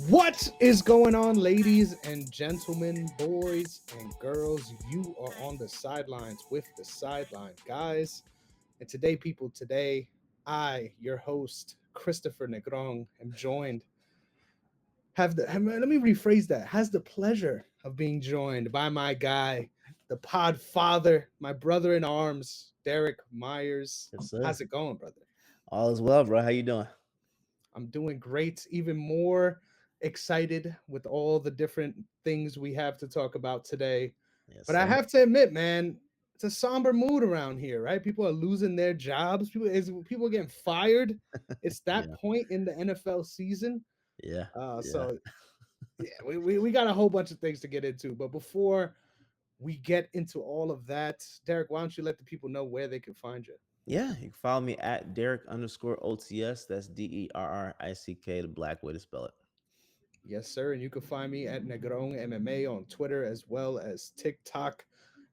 What is going on, ladies and gentlemen, boys and girls? You are on the sidelines with the Sideline guys. And today, people, I, your host, Christopher Negron, am joined. Let me rephrase that. Has the pleasure of being joined by my guy, the pod father, my brother in arms, Derrick Myers. Yes, sir. How's it going, brother? All is well, bro. How you doing? I'm doing great, even more excited with all the different things we have to talk about today. Yes, But I sir. have to admit, man, it's a somber mood around here, right? People are losing their jobs. People are getting fired. It's that Yeah, point in the NFL season. yeah, yeah, So yeah, we got a whole bunch of things to get into. But before we get into all of that, Derek, why don't you let the people know where they can find you? yeah. You can follow me at Derrick_OTS. That's DERRICK, the black way to spell it. Yes, sir. And you can find me at Negron MMA on Twitter as well as TikTok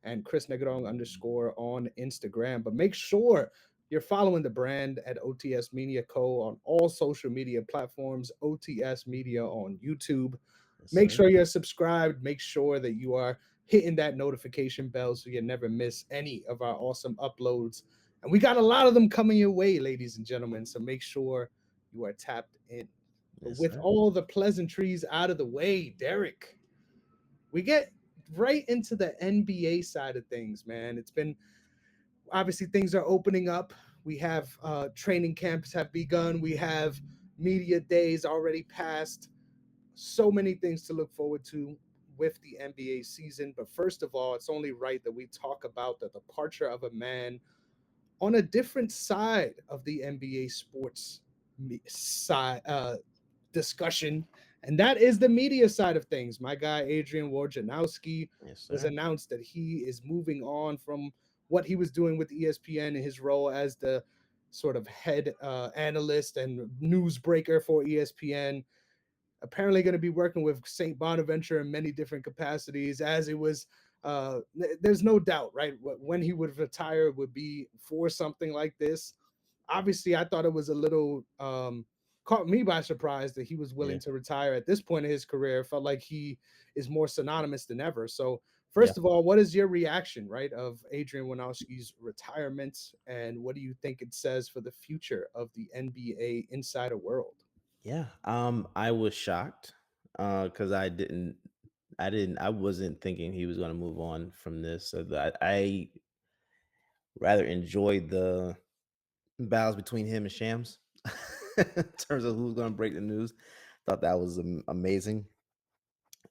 and Chris Negron underscore on Instagram. But make sure you're following the brand at OTS Media Co. on all social media platforms, OTS Media on YouTube. Yes, Make sir. sure you're subscribed. Make sure that you are hitting that notification bell so you never miss any of our awesome uploads. And we got a lot of them coming your way, ladies and gentlemen. So make sure you are tapped in. But Yes, with sir. all the pleasantries out of the way, Derek, we get right into the NBA side of things, man. It's been obviously things are opening up. We have training camps have begun. We have media days already passed. So many things to look forward to with the NBA season. But first of all, it's only right that we talk about the departure of a man on a different side of the NBA sports side discussion, and that is the media side of things. My guy Adrian Wojnarowski Yes, was sir. announced that he is moving on from what he was doing with ESPN in his role as the sort of head analyst and newsbreaker for ESPN. Apparently, going to be working with St. Bonaventure in many different capacities, as it was. There's no doubt, right? When he would retire would be for something like this. Obviously, I thought it was a little caught me by surprise that he was Yeah, willing to retire at this point in his career. Felt like he is more synonymous than ever. So, yeah, first of all, what is your reaction, right, of Adrian Wojnarowski's retirement, and what do you think it says for the future of the NBA insider world? yeah. I was shocked, because I wasn't thinking he was gonna move on from this. So that I rather enjoyed the battles between him and Shams in terms of who's gonna break the news. Thought that was amazing.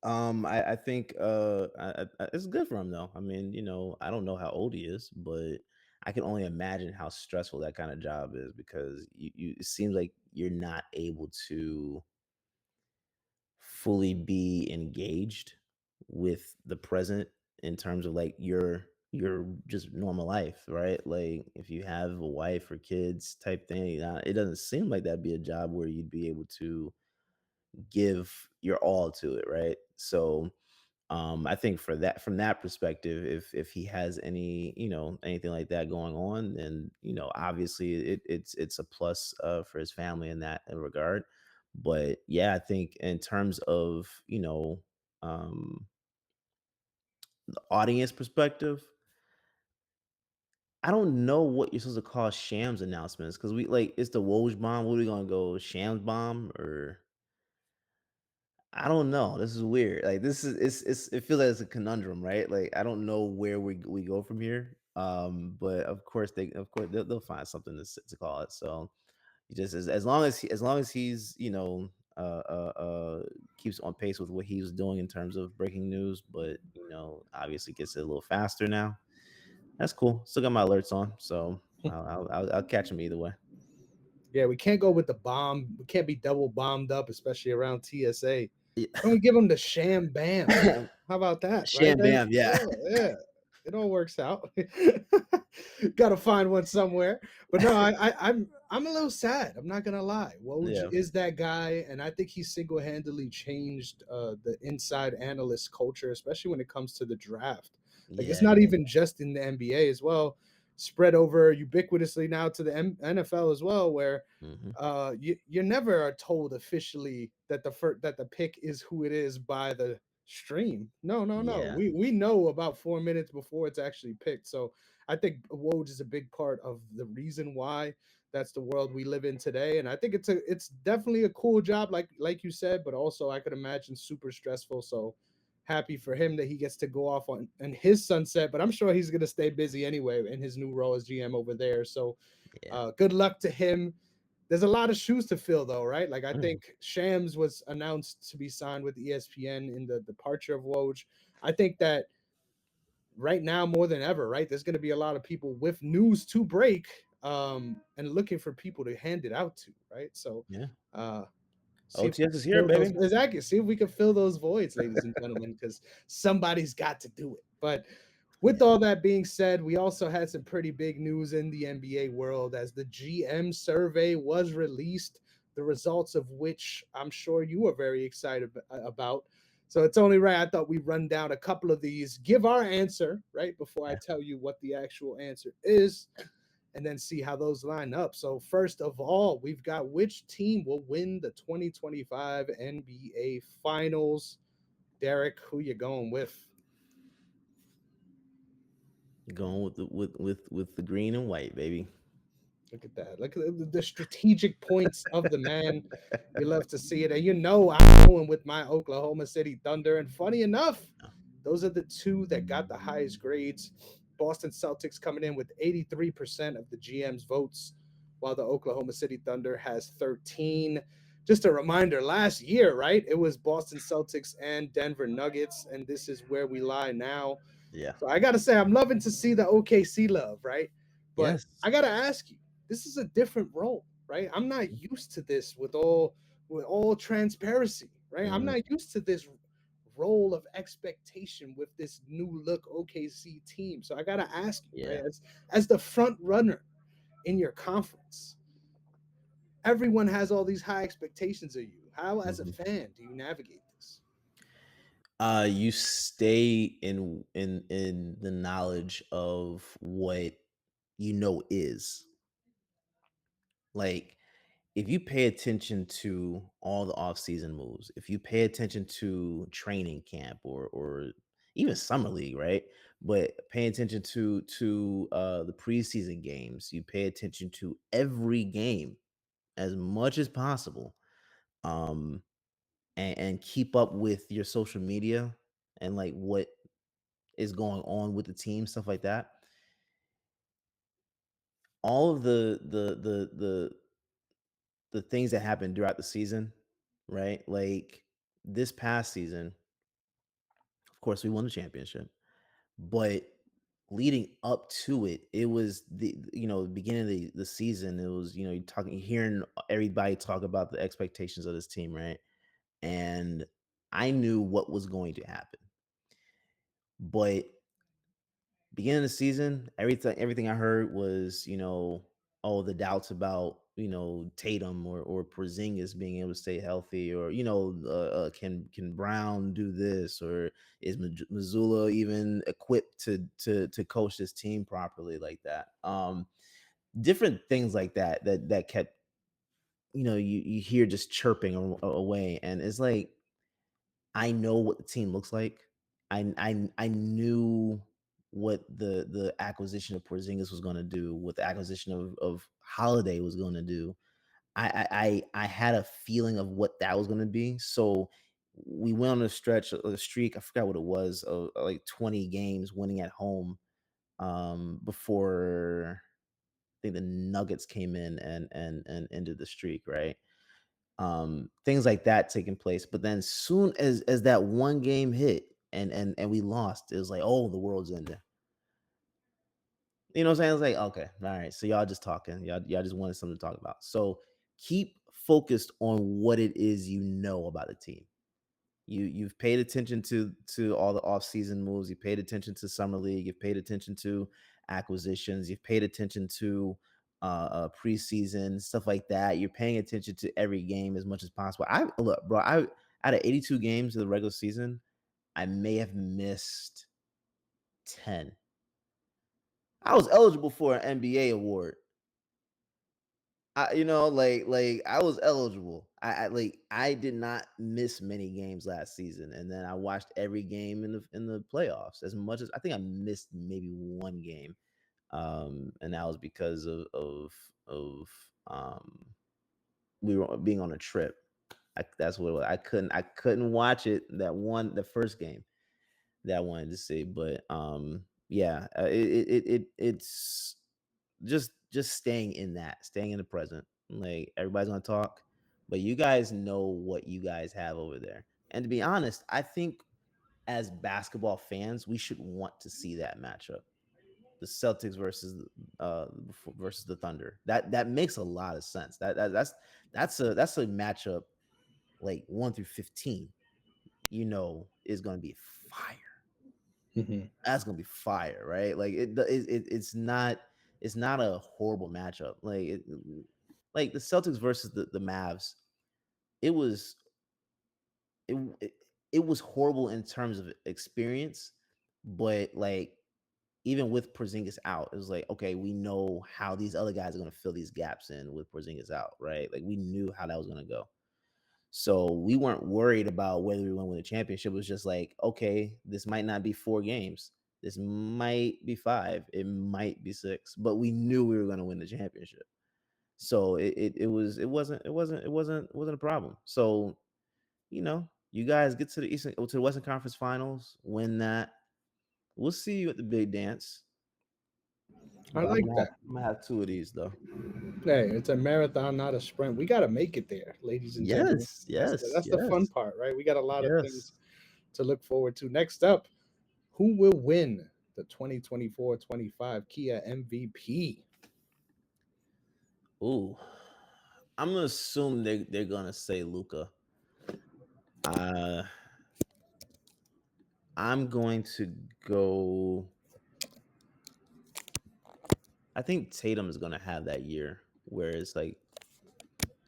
I think it's good for him though. I mean, I don't know how old he is, but I can only imagine how stressful that kind of job is because it seems like you're not able to fully be engaged with the present in terms of like your just normal life, right? Like if you have a wife or kids type thing, it doesn't seem like that'd be a job where you'd be able to give your all to it, right? So I think from that perspective, if he has anything like that going on, then obviously it's a plus for his family in that regard. But yeah, I think in terms of um the audience perspective, I don't know what you're supposed to call Shams announcements because we like it's the Woj bomb. What are we gonna go Shams bomb or I don't know. This is weird. Like this is it feels like it's a conundrum, right? Like I don't know where we go from here. But of course they'll find something to call it. So you just as long as he's keeps on pace with what he was doing in terms of breaking news, but obviously gets it a little faster now. That's cool. Still got my alerts on, so I'll catch him either way. Yeah, we can't go with the bomb. We can't be double bombed up, especially around TSA. Yeah. Why don't we give them the sham bam? How about that, right? Sham bam, yeah. Yeah, it all works out. Got to find one somewhere. But no, I'm a little sad. I'm not gonna lie. Woj Yeah. is that guy, and I think he single handedly changed the inside analyst culture, especially when it comes to the draft. Like it's Yeah, not yeah. even just in the NBA as well. spread over ubiquitously now to the NFL as well, where Hmm. you never are told officially that that the pick is who it is by the stream. No, no, no. Yeah. We know about 4 minutes before it's actually picked. So I think Woj is a big part of the reason why that's the world we live in today. And I think it's definitely a cool job, like you said, but also I could imagine super stressful. So happy for him that he gets to go off on his sunset, but I'm sure he's gonna stay busy anyway in his new role as GM over there. So Yeah. good luck to him. There's a lot of shoes to fill, though, right? Like I Mm. think Shams was announced to be signed with ESPN in the departure of Woj. I think that right now more than ever, right? There's going to be a lot of people with news to break, and looking for people to hand it out to, right? So, Yeah. uh, see if we OTS can is here, fill those baby. exactly. See if we can fill those voids, ladies and gentlemen, because somebody's got to do it. But with Yeah. all that being said, we also had some pretty big news in the NBA world as the GM survey was released, the results of which I'm sure you are very excited about. So it's only right. I thought we'd run down a couple of these, give our answer, right, before I Yeah. tell you what the actual answer is, and then see how those line up. So, first of all, we've got which team will win the 2025 NBA Finals. Derek, who you going with? Going with the green and white, baby. Look at that. Look at the strategic points of the man. We love to see it. And you know, I'm going with my Oklahoma City Thunder. And funny enough, those are the two that got the highest grades. Boston Celtics coming in with 83% of the GM's votes, while the Oklahoma City Thunder has 13. Just a reminder, last year, right? It was Boston Celtics and Denver Nuggets, and this is where we lie now. Yeah. So I gotta say, I'm loving to see the OKC love, right? But Yes. I gotta ask you, this is a different role, right? I'm not used to this with all transparency, right? I'm Mm, not used to this role of expectation with this new look OKC team. So I gotta ask you, right? yeah. As the front runner in your conference, everyone has all these high expectations of you. How, as a Mhm. fan, do you navigate this? You stay in the knowledge of what you know is like if you pay attention to all the off-season moves, if you pay attention to training camp or even summer league, right? But pay attention to the preseason games, you pay attention to every game as much as possible. Um and keep up with your social media and like what is going on with the team, stuff like that. All of the things that happened throughout the season, right? Like this past season, of course, we won the championship, but leading up to it, it was the beginning of the season. It was you talking, hearing everybody talk about the expectations of this team, right? And I knew what was going to happen, but beginning of the season, everything I heard was, oh, the doubts about, Tatum or Porzingis being able to stay healthy, or can Brown do this, or is Missoula even equipped to coach this team properly like that? Different things like that kept, you hear just chirping away, and it's like I know what the team looks like. I knew what the acquisition of Porzingis was going to do, what the acquisition of Holiday was going to do. I had a feeling of what that was going to be. So we went on a streak. I forgot what it was, of like 20 games winning at home. Before I think the Nuggets came in and ended the streak, right? Things like that taking place. But then soon as that one game hit and we lost, it was like, oh, the world's ending. You know what I'm saying? It's like, okay, all right. So y'all just talking. Y'all just wanted something to talk about. So keep focused on what it is you know about the team. You've paid attention to all the off-season moves, you paid attention to summer league, you've paid attention to acquisitions, you've paid attention to preseason stuff like that. You're paying attention to every game as much as possible. I look, bro, I out of 82 games of the regular season, I may have missed 10. I was eligible for an NBA award. I was eligible. I did not miss many games last season, and then I watched every game in the playoffs. As much as I think I missed maybe one game, and that was because of we were being on a trip. That's what it was. I couldn't watch it the first game that I wanted to see, but yeah, it's just staying in the present. Like everybody's gonna talk, but you guys know what you guys have over there. And to be honest, I think as basketball fans, we should want to see that matchup. The Celtics versus the Thunder. That makes a lot of sense. That's a matchup like 1 through 15. Is going to be fire. Mhm. That's gonna be fire, right? Like it's not a horrible matchup. Like the Celtics versus the Mavs. It was it it was horrible in terms of experience, but like even with Porzingis out, it was like, okay, we know how these other guys are gonna fill these gaps in with Porzingis out, right? Like we knew how that was gonna go. So we weren't worried about whether we were going to win the championship. It was just like, okay, this might not be 4 games. This might be 5. It might be 6. But we knew we were going to win the championship. So it wasn't a problem. So you guys get to the Western Conference Finals, win that. We'll see you at the big dance. I But I'm like gonna have, that. I'm gonna have 2 of these though. Hey, it's a marathon, not a sprint. We got to make it there, ladies and gentlemen. Yes, That's the, yes, that's the fun yes, part, right? We got a lot of things yes. to look forward to. Next up, who will win the 2024-25 Kia MVP? Ooh, I'm gonna assume they're gonna say Luca. Uh, I'm going to go. I think Tatum is gonna have that year where it's like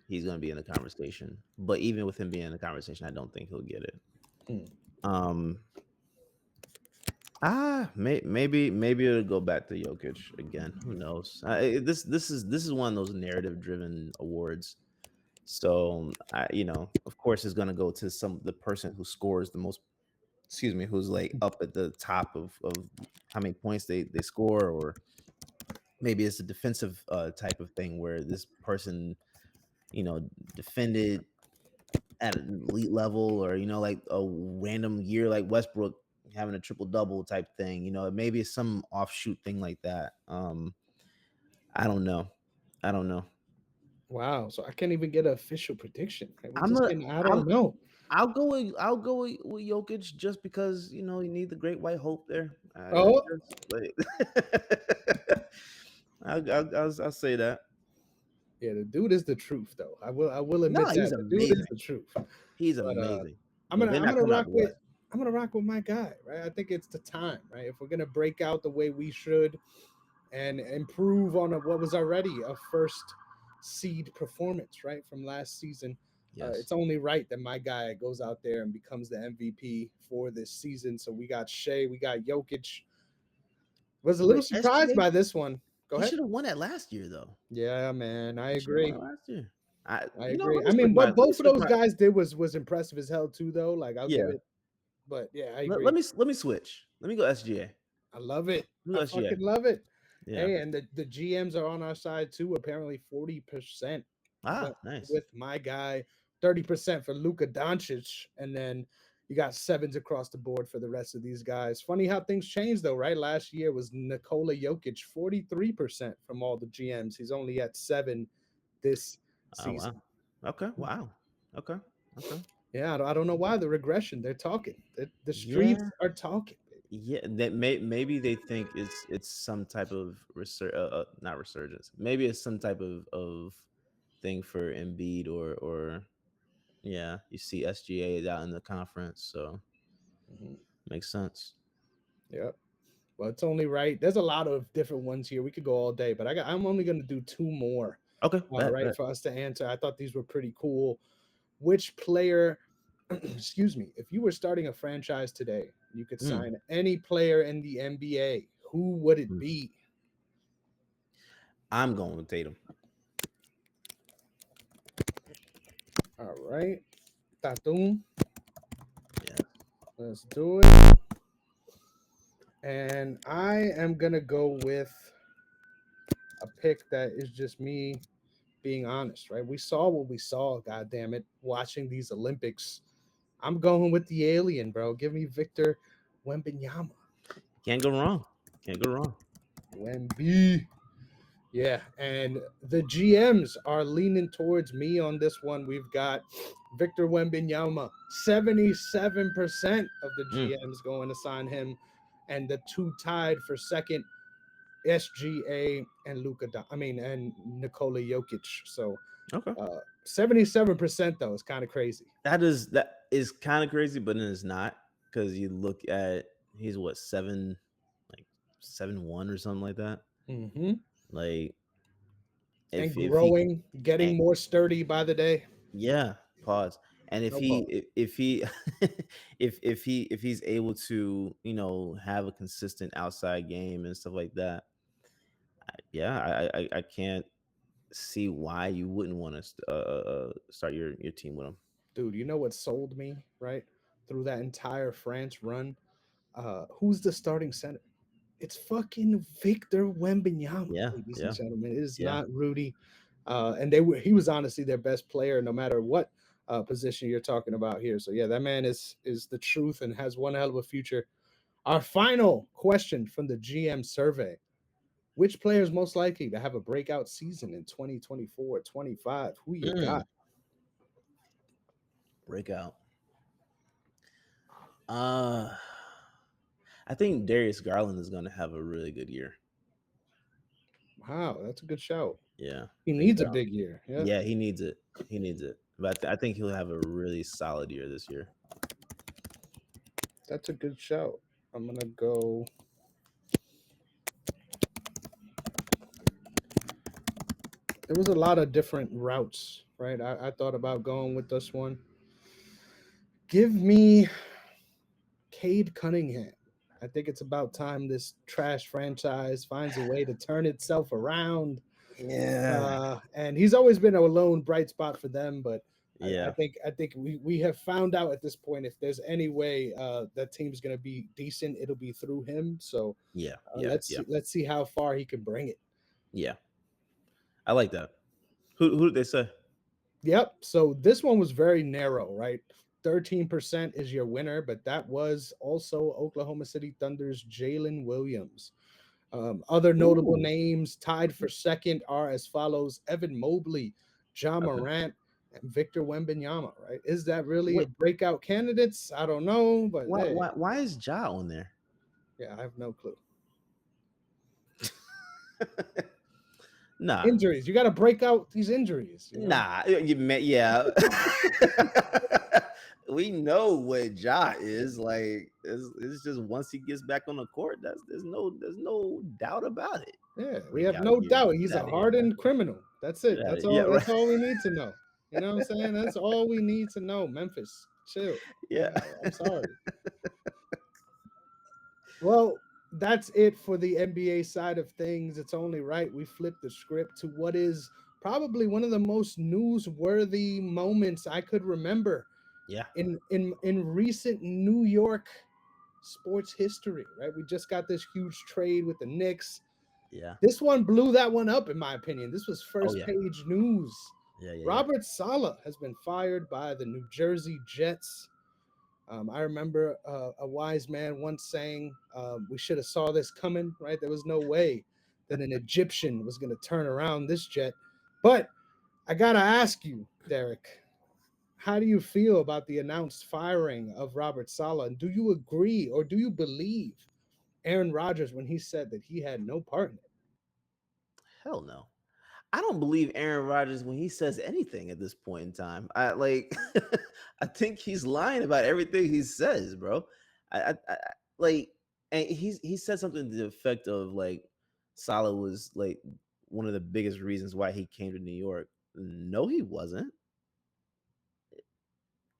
he's gonna be in the conversation. But even with him being in the conversation, I don't think he'll get it. Hmm. Um. Maybe it'll go back to Jokic again. Who knows? This is one of those narrative driven awards. So of course, it's gonna go to the person who scores the most. Excuse me, who's like up at the top of how many points they score, or maybe it's a defensive type of thing where this person defended at an elite level, or like a random year like Westbrook having a triple double type thing. Maybe it's some offshoot thing like that. I don't know. I don't know. Wow. So I can't even get an official prediction. Right? We're I'm just a getting, I I'm don't know. I'll go with Jokic just because you need the great white hope there. Oh, Just like I'll say that. yeah, the dude is the truth, though. I will No, admit he's that the dude is amazing. the truth. He's But amazing. I'm But gonna they're I'm not gonna coming out rock the with West. I'm gonna rock with my guy, right? I think it's the time, right? If we're gonna break out the way we should and improve on what was already a first seed performance, right, from last season, Yes. it's only right that my guy goes out there and becomes the MVP for this season. So we got Shea, we got Jokic. Was a little But surprised SGA, by this one. Go he ahead. should have won that last year though. Yeah, man, I He should have won agree. it last year. I I you know, agree. let me I switch mean, my what let me both of switch those my guys did was impressive as hell too, though. Like I'll give yeah. it, but yeah, I Let, agree. let me let me switch. Let me go SGA. I love it. Let me I go SGA. fucking love it. Yeah. Hey, and the GMs are on our side too. Apparently, 40% went Ah, nice. with my guy, 30% for Luka Doncic, and then you got sevens across the board for the rest of these guys. Funny how things changed though, right? Last year was Nikola Jokic, 43% from all the GMs. He's only at 7 this Oh season. wow. Okay. Wow. Okay. Okay. Yeah, I don't know why the regression. They're talking. The Yeah. streets are talking, baby. Yeah. Maybe they think it's some type of not resurgence. Maybe it's some type of thing for Embiid or yeah. You see SGA is out in the conference, so Mhm. makes sense. Yep. Well, it's only right. There's a lot of different ones here. We could go all day, but I'm only going to do two more, Okay. Bet. right, Bet. for us to answer. I thought these were pretty cool. Which player, excuse me, if you were starting a franchise today, you could Mm, sign any player in the NBA. Who would it mm. be? I'm going with Tatum. All right. Tatum. Yeah. Let's do it. And I am going to go with a pick that is just me being honest, right? We saw what we saw, god damn it, watching these Olympics. I'm going with the alien, bro. Give me Victor Wembanyama. Can't go wrong. Can't go wrong. Wemby. Yeah, and the GMs are leaning towards me on this one. We've got Victor Wembanyama. 77% of the Mm, GMs going to sign him, and the two tied for second, SGA and and Nikola Jokic. So okay. 77% though is kind of crazy. That is kind of crazy, but then it's not because you look at he's what like 7-1 or something like that. Hmm. Like And if he growing, getting and more sturdy by the day. yeah, pause. And if No pause. he if he's able to have a consistent outside game and stuff like that, yeah, I can't see why you wouldn't want to start your team with him. Dude, you know what sold me, right? Through that entire France run? Who's the starting center? It's fucking Victor Wembanyama, Yeah, ladies and yeah, gentlemen. It is yeah, not Rudy. And he was honestly their best player, no matter what position you're talking about here. So yeah, that man is the truth and has one hell of a future. Our final question from the GM survey. Which player is most likely to have a breakout season in 2024-25? Who you got? mm, breakout. Uh, I think Darius Garland is going to have a really good year. Wow, that's a good shout. Yeah, He I think needs a Garland. big year. Yeah, Yeah, he needs it. He needs it. But I think he'll have a really solid year this year. that's a good shout. I'm gonna go. There was a lot of different routes, right? I thought about going with this one. Give me Cade Cunningham. I think it's about time this trash franchise finds a way to turn itself around. Yeah, And he's always been a lone bright spot for them, but yeah, I think we have found out at this point if there's any way that team's going to be decent, it'll be through him. So yeah, yeah, yeah, let's see how far he can bring it. yeah. I like that. Who did they say? Yep. So this one was very narrow, right? 13% is your winner, but that was also Oklahoma City Thunder's Jalen Williams. Other notable Ooh, names tied for second are as follows: Evan Mobley, John okay. Morant, and Victor Wembanyama. Right? Is that really a Wait, breakout candidates? I don't know, but why hey, why why is Ja on there? yeah, I have no clue. Nah, Injuries. You got to break out these injuries. You know. nah. Yeah. We know what Ja is like. It's just once he gets back on the court, there's no doubt about it. Yeah, we have Breakout no year. doubt Get he's a out of here, man. hardened criminal. That's Get it. out of That's Yeah, all. right. That's all we need to know. You know what I'm saying? That's all we need to know. Memphis, chill. Yeah. I'm sorry. Well, that's it for the NBA side of things. It's only right we flip the script to what is probably one of the most newsworthy moments I could remember Yeah. in recent New York sports history. Right, we just got this huge trade with the Knicks. Yeah. This one blew that one up, in my opinion. This was Oh first yeah. page news. Yeah. Yeah. Yeah. Robert Selah has been fired by the New Jersey Jets. I remember a wise man once saying, "We should have saw this coming." Right? There was no way that an Egyptian was going to turn around this jet. But I gotta ask you, Derrick, how do you feel about the announced firing of Robert Saleh? And do you agree or do you believe Aaron Rodgers when he said that he had no part in it? Hell no. I don't believe Aaron Rodgers when he says anything at this point in time. I like I think he's lying about everything he says, bro. I like and he said something to the effect of like Salah was like one of the biggest reasons why he came to New York. No, he wasn't.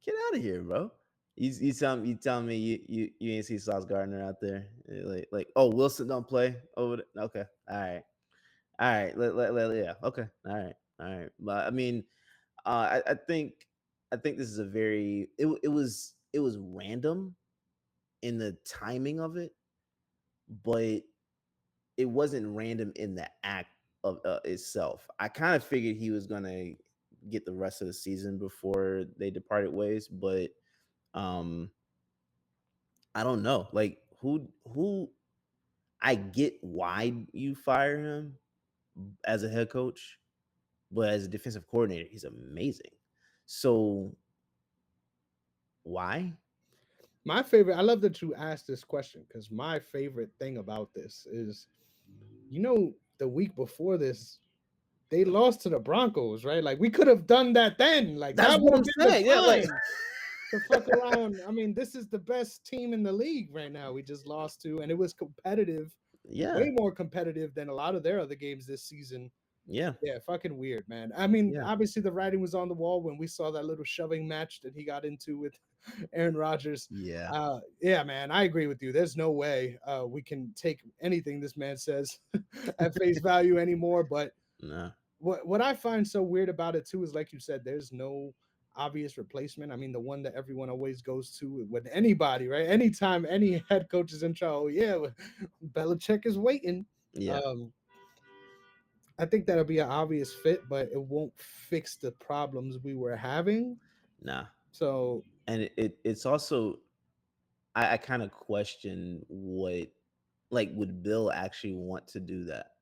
Get out of here, bro. You telling me you ain't see Sauce Gardner out there? Like oh Wilson don't play over there? Okay. All right. All right. Yeah. Okay. All right. All right. But I mean, I think this is a very it was random in the timing of it, but it wasn't random in the act of itself. I kind of figured he was gonna get the rest of the season before they departed ways, but um, I don't know. Like who I get why you fire him as a head coach, but as a defensive coordinator, he's amazing. So why? My favorite, I love that you asked this question because my favorite thing about this is, the week before this, they lost to the Broncos, right? Like we could have done that then. Like That's that what would I'm have been the saying. Yeah, like time to fuck around. I mean, this is the best team in the league right now. We just lost to, and it was competitive, yeah, way more competitive than a lot of their other games this season. yeah, Yeah, fucking weird, man. I mean, yeah, obviously the writing was on the wall when we saw that little shoving match that he got into with Aaron Rodgers. yeah. Yeah, man, I agree with you. There's no way we can take anything this man says at face value anymore. But Nah, what I find so weird about it too is, like you said, there's no obvious replacement. I mean, the one that everyone always goes to with anybody, right? Anytime any head coach is in trouble, yeah, Belichick is waiting. yeah, Um, I think that'll be an obvious fit, but it won't fix the problems we were having. nah. So And it's also I kind of question what like would Bill actually want to do that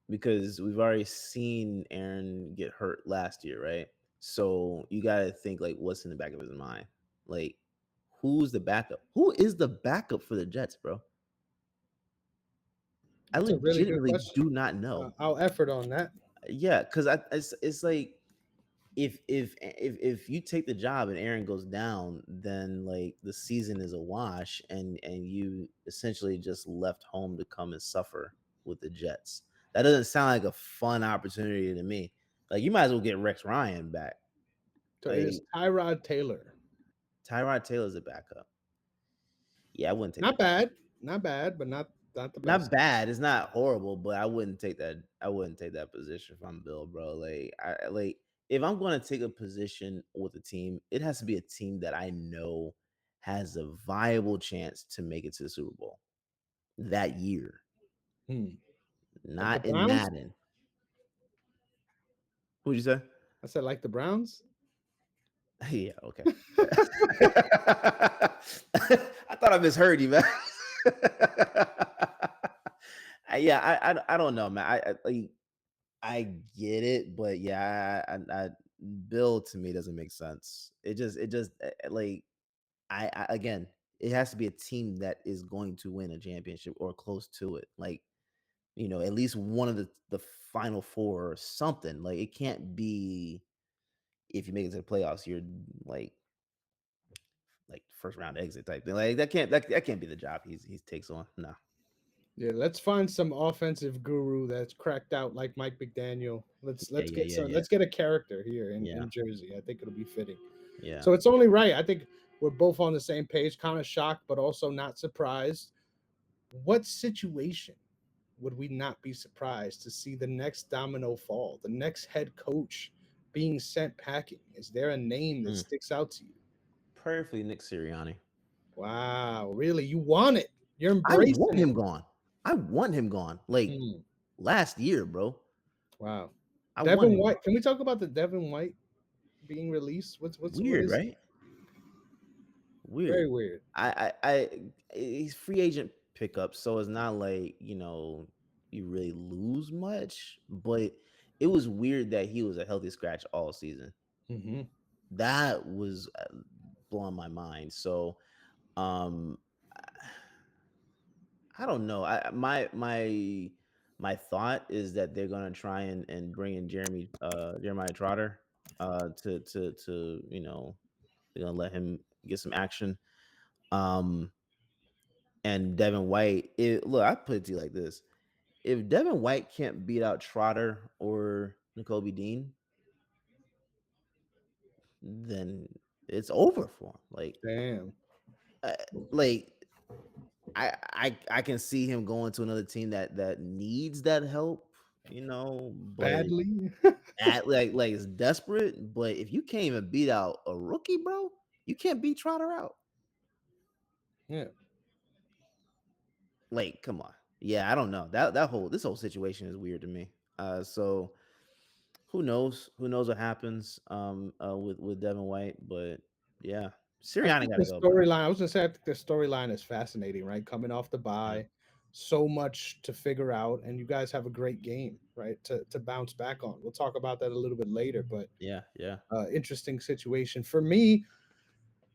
because we've already seen Aaron get hurt last year, right? So you got to think like what's in the back of his mind, like who's the backup? Who is the backup for the Jets, bro? I that's a really good legitimately question. do not know. I'll effort on that. Yeah, because it's like if you take the job and Aaron goes down, then like the season is a wash, and you essentially just left home to come and suffer with the Jets. That doesn't sound like a fun opportunity to me. Like you might as well get Rex Ryan back. So it is Like Tyrod Taylor. Tyrod Taylor's a backup. Yeah, I wouldn't take Not that job. bad, not bad, but not the Not best. bad. It's not horrible, but I wouldn't take that. I wouldn't take that position if I'm Bill, bro. Like like if I'm going to take a position with a team, it has to be a team that I know has a viable chance to make it to the Super Bowl that year, Hmm. Like the not in Browns. Madden. Who'd you say? I said like the Browns. Yeah, okay. I thought I misheard you, man. Yeah, I don't know, man. Like I get it, but yeah, Bill to me doesn't make sense. It just like I again, it has to be a team that is going to win a championship or close to it. Like at least one of the final four or something. Like it can't be if you make it to the playoffs, you're like first round exit type thing. Like that can't be the job he takes on. No. Yeah, let's find some offensive guru that's cracked out like Mike McDaniel. Let's Yeah, let's yeah, get yeah, some. yeah, Let's get a character here yeah, in Jersey. I think it'll be fitting. yeah. So it's only right. I think we're both on the same page. Kind of shocked, but also not surprised. What situation would we not be surprised to see the next domino fall? The next head coach being sent packing? Is there a name that Mm. sticks out to you? Perfectly Nick Sirianni. Wow, really? You want it? You're I want embracing him it. gone. I want him gone. Like Hmm. last year, bro. Wow. I want Devin him White. gone. Can we talk about the Devin White being released? What Weird, is right? Weird. very weird? He's free agent pickup, so it's not like you really lose much. But it was weird that he was a healthy scratch all season. Hmm. That was blowing my mind. So um, I don't know. My thought is that they're gonna try and bring in Jeremiah Trotter to they're gonna let him get some action. Um and Devin White, look, I put it to you like this. If Devin White can't beat out Trotter or N'Kobe Dean, then it's over for him. Damn. Uh, like I can see him going to another team that needs that help, but Badly. at like it's desperate. But if you can't even beat out a rookie, bro, you can't beat Trotter out. Yeah. Like, come on. Yeah, I don't know. This whole situation is weird to me. So who knows? Who knows what happens with Devin White, but yeah. I Sirianni think the gotta go, bro. storyline, I was gonna say, I think the storyline is fascinating, right? Coming off the Yeah. bye, so much to figure out, and you guys have a great game, right? To bounce back on. We'll talk about that a little bit later, but Yeah, yeah. interesting situation for me.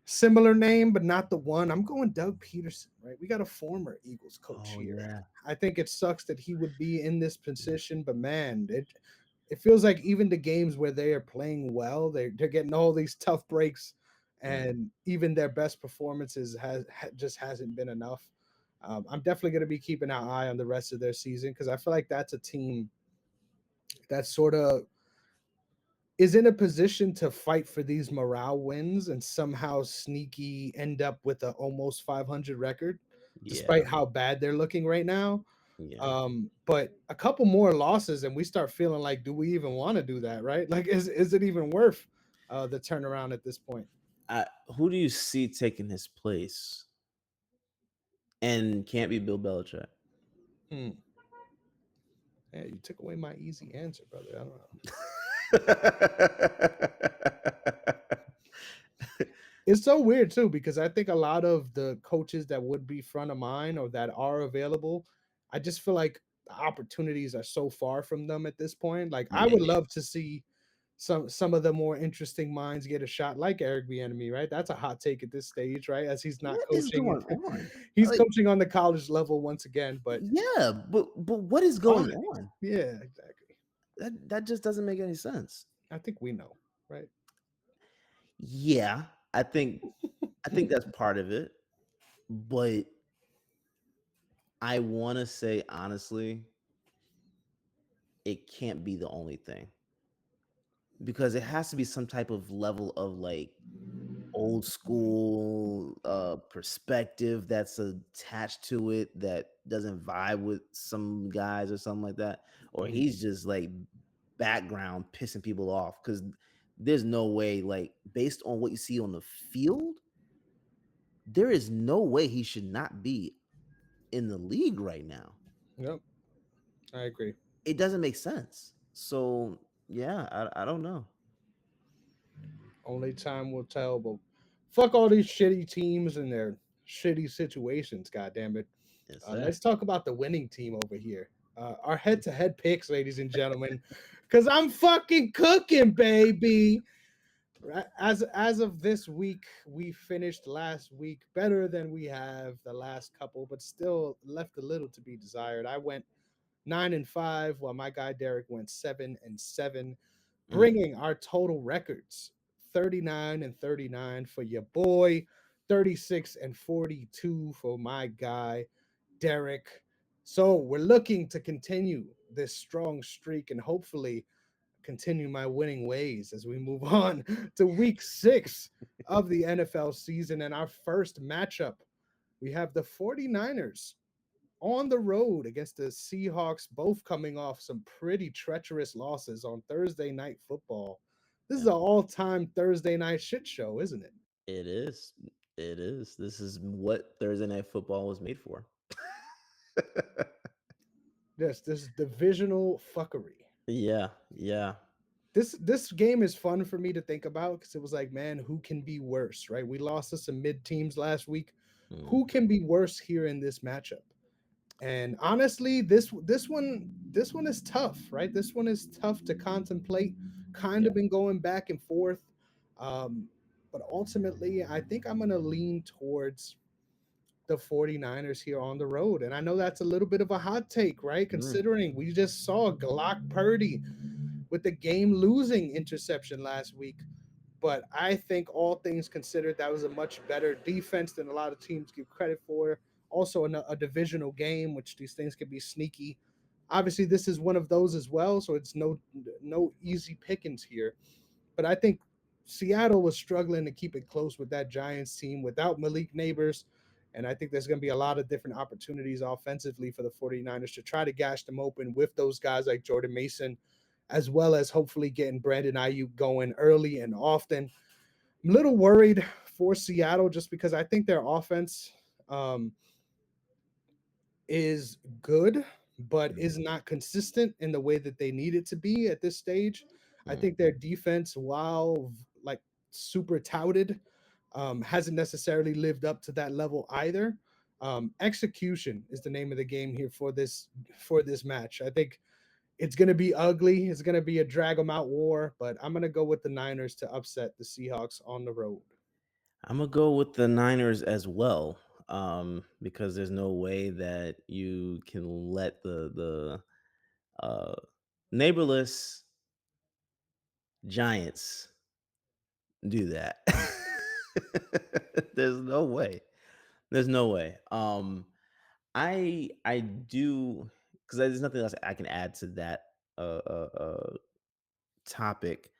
Similar name, but not the one. I'm going Doug Peterson, right? We got a former Eagles coach Oh here. yeah. I think it sucks that he would be in this position, but man, it feels like even the games where they are playing well, they're getting all these tough breaks, Mm, and even their best performances just hasn't been enough. I'm definitely going to be keeping an eye on the rest of their season because I feel like that's a team that sort of is in a position to fight for these morale wins and somehow sneaky end up with a almost 500 record, yeah, despite how bad they're looking right now. yeah. But a couple more losses, and we start feeling like, do we even want to do that? Right? Like, is it even worth the turnaround at this point? Who do you see taking his place? And can't be Bill Belichick. Hmm. Yeah, you took away my easy answer, brother. I don't know. It's so weird too because I think a lot of the coaches that would be front of mind or that are available, I just feel like the opportunities are so far from them at this point. Like I would Yeah. love to see some of the more interesting minds get a shot, like Eric Bieniemy, right? That's a hot take at this stage, right? As he's not What is coaching, going on? he's Like, coaching on the college level once again. But yeah, but what is why? going on? Yeah, exactly. That just doesn't make any sense. I think we know, right? Yeah, I think that's part of it, but I want to say honestly, it can't be the only thing because it has to be some type of level of like old school perspective that's attached to it that doesn't vibe with some guys or something like that, or Mm, he's just like background pissing people off because there's no way, like, based on what you see on the field, there is no way he should not be in the league right now. yep, I agree. It doesn't make sense. So yeah, I don't know. Only time will tell. But fuck all these shitty teams and their shitty situations. God damn it. Yes, sir. Let's talk about the winning team over here. Our head-to-head picks, ladies and gentlemen, because I'm fucking cooking, baby. As of this week, we finished last week better than we have the last couple, but still left a little to be desired. I went 9-5, while my guy Derrick went 7-7, Mm, bringing our total records 39-39 for your boy, 36-42 for my guy Derrick. So we're looking to continue this strong streak and hopefully continue my winning ways as we move on to week 6 of the NFL season. And our first matchup, we have the 49ers on the road against the Seahawks, both coming off some pretty treacherous losses on Thursday night football. This is yeah, an all-time Thursday night shit show, isn't it? it is. It is. This is what Thursday night football was made for. This divisional fuckery. Yeah, yeah. This game is fun for me to think about because it was like, man, who can be worse, right? We lost to some mid teams last week. Who Mhm. can be worse here in this matchup? And honestly, this one is tough, right? This one is tough to contemplate. Kind Yeah. of been going back and forth, um, but ultimately, I think I'm gonna lean towards the 49ers here on the road. And I know that's a little bit of a hot take, right? Mm, Considering we just saw Glock Purdy with the game losing interception last week. But I think all things considered, that was a much better defense than a lot of teams give credit for. Also, a divisional game, which these things can be sneaky. Obviously, this is one of those as well, so it's no easy pickings here. But I think Seattle was struggling to keep it close with that Giants team without Malik Neighbors. And I think there's going to be a lot of different opportunities offensively for the 49ers to try to gash them open with those guys like Jordan Mason, as well as hopefully getting Brandon Ayuk going early and often. I'm a little worried for Seattle just because I think their offense um, is good, but is Mhm, not consistent in the way that they need it to be at this stage. I think mhm. their defense, while like super touted, hasn't necessarily lived up to that level either. Execution is the name of the game here for this match. I think it's going to be ugly. It's going to be a drag them out war, but I'm going to go with the Niners to upset the Seahawks on the road. Imma go with the Niners as well, because there's no way that you can let uh, neighborless Giants do that. There's no way. There's no way. I do because there's nothing else I can add to that topic.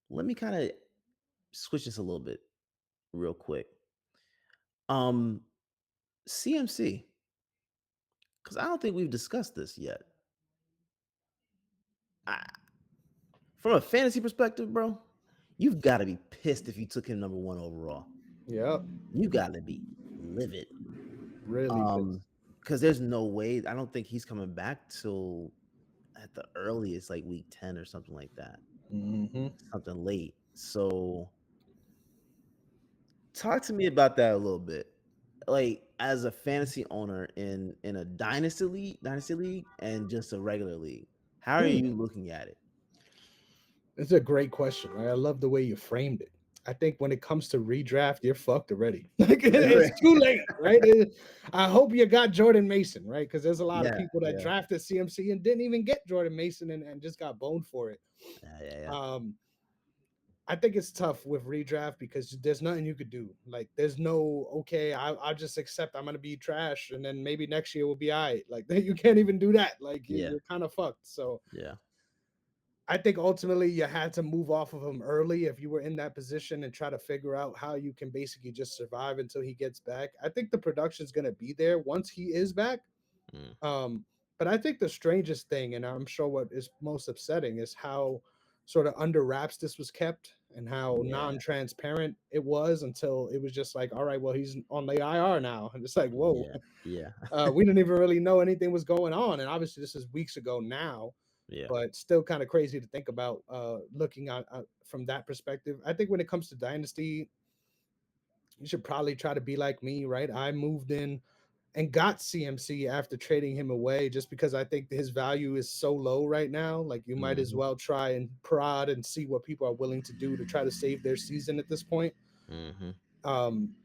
Let me kind of switch this a little bit real quick. Um, CMC, because I don't think we've discussed this yet. I, from a fantasy perspective, bro, you've got to be pissed if you took him number one overall. Yep, You got to be livid. really pissed. Because there's no way. I don't think he's coming back till at the earliest, like week 10 or something like that. Hmm. Something late. So talk to me about that a little bit. Like as a fantasy owner in a dynasty league, and just a regular league, how are you looking at it? It's a great question, right? I love the way you framed it. I think when it comes to redraft, you're fucked already. Like it's too late, right? I hope you got Jordan Mason, right? Because there's a lot of Yeah, people that yeah, drafted CMC and didn't even get Jordan Mason and just got boned for it. yeah, yeah, yeah. Um, I think it's tough with redraft because there's nothing you could do. Like, there's no okay. I just accept I'm gonna be trash, and then maybe next year will be alright. Like you can't even do that. Like Yeah, you're kind of fucked. So yeah. I think ultimately you had to move off of him early if you were in that position and try to figure out how you can basically just survive until he gets back. I think the production is going to be there once he is back. Mm, Um, but I think the strangest thing, and I'm sure what is most upsetting, is how sort of under wraps this was kept and how yeah, non-transparent it was until it was just like, all right, well, he's on the IR now, and it's like, whoa, yeah, yeah, we didn't even really know anything was going on, and obviously this is weeks ago now, yeah. but still kind of crazy to think about looking at from that perspective. I think when it comes to dynasty, you should probably try to be like me, right? I moved in and got CMC after trading him away just because I think his value is so low right now. Like you might as Hmm, well try and prod and see what people are willing to do to try to save their season at this point. hmm. Um,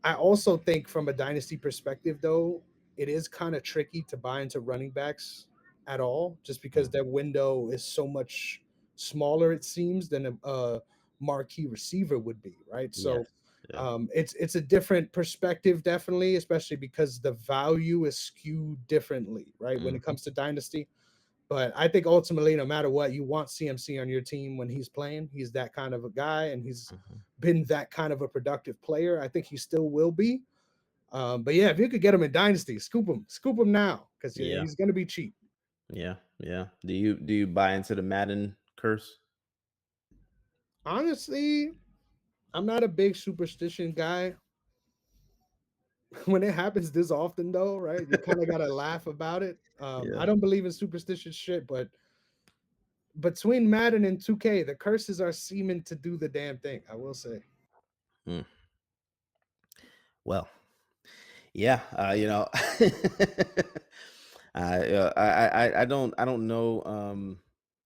I also think from a dynasty perspective, though, it is kind of tricky to buy into running backs at all, just because Mm. their window is so much smaller, it seems, than a marquee receiver would be, right? Yes, So yeah. it's a different perspective, definitely, especially because the value is skewed differently, right, when it Hmm, comes to dynasty. But I think ultimately, no matter what, you want CMC on your team when he's playing. He's that kind of a guy, and he's hmm. been that kind of a productive player. I think he still will be. But yeah, if you could get him in Dynasty, scoop him now because Yeah, he's going to be cheap. yeah, yeah. Do you buy into the Madden curse? Honestly, I'm not a big superstition guy. When it happens this often, though, right? You kind of got to laugh about it. I Yeah. don't believe in superstitious shit, but between Madden and 2K, the curses are seeming to do the damn thing. I will say. Mm. Well, yeah. I don't know.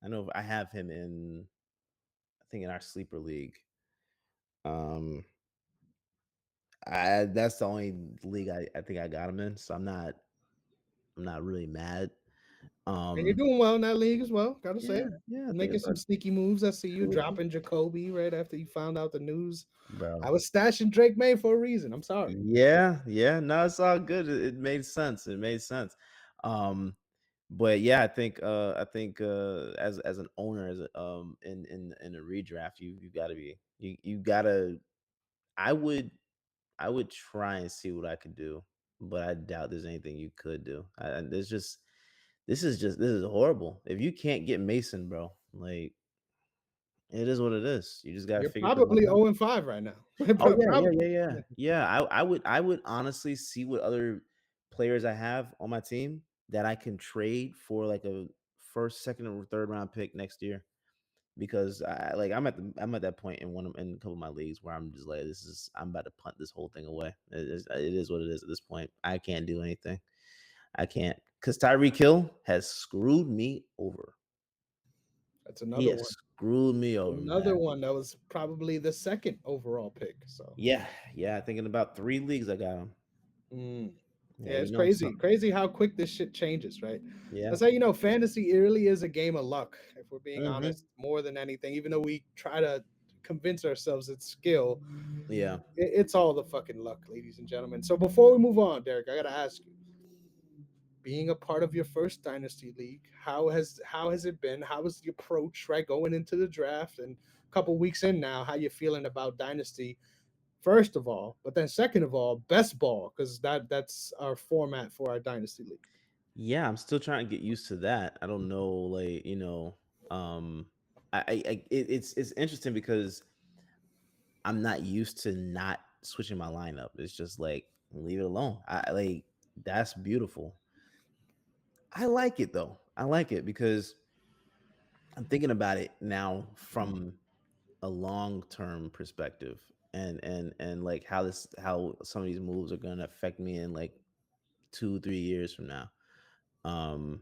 I know I have him in. I think in our sleeper league. Um, that's the only league I think I got him in, so I'm not really mad. And you're Um, doing well in that league as well, gotta yeah, say. yeah, I think Making it's some a sneaky moves. I see you cool, dropping Jacoby right after you found out the news. I bro. was stashing Drake May for a reason. I'm sorry. Yeah, yeah. No, it's all good. It made sense. It made sense. Um, but yeah, I think as an owner, in a redraft, you gotta be you gotta I would I would try and see what I could do. but I doubt there's anything you could do. There's just this is horrible. If you can't get Mason, bro, like it is what it is. You just gotta You're figure something probably out. 0-5 right now. Oh yeah, yeah, Probably. yeah, yeah, yeah. I would honestly see what other players I have on my team that I can trade for like a first, second, or third round pick next year. Because I'm at that point in in a couple of my leagues where I'm just like I'm about to punt this whole thing away. It is what it is at this point. I can't do anything. I can't because Tyreek Hill has screwed me over. That's He another has one. screwed me over, Another man. one that was probably the second overall pick. So, Yeah, yeah. Thinking about 3 leagues, I got him. mm. Yeah, Yeah, you it's know crazy. something. Crazy how quick this shit changes, right? Yeah. That's how you know fantasy really is a game of luck, if we're being Hmm. honest, more than anything. Even though we try to convince ourselves it's skill, Yeah. it's all the fucking luck, ladies and gentlemen. So before we move on, Derek, I gotta ask you, being a part of your first dynasty league, how has it been? How was the approach, right, going into the draft and a couple weeks in now? How you feeling about dynasty? First of all, but then second of all, best ball, because that's our format for our dynasty league. Yeah, I'm still trying to get used to that. I don't know, like, um, it's interesting because I'm not used to not switching my lineup. It's just like leave it alone. I like that's beautiful. I like it though. I like it because I'm thinking about it now from a long-term perspective and like how some of these moves are going to affect me in like 2 3 years from now. Um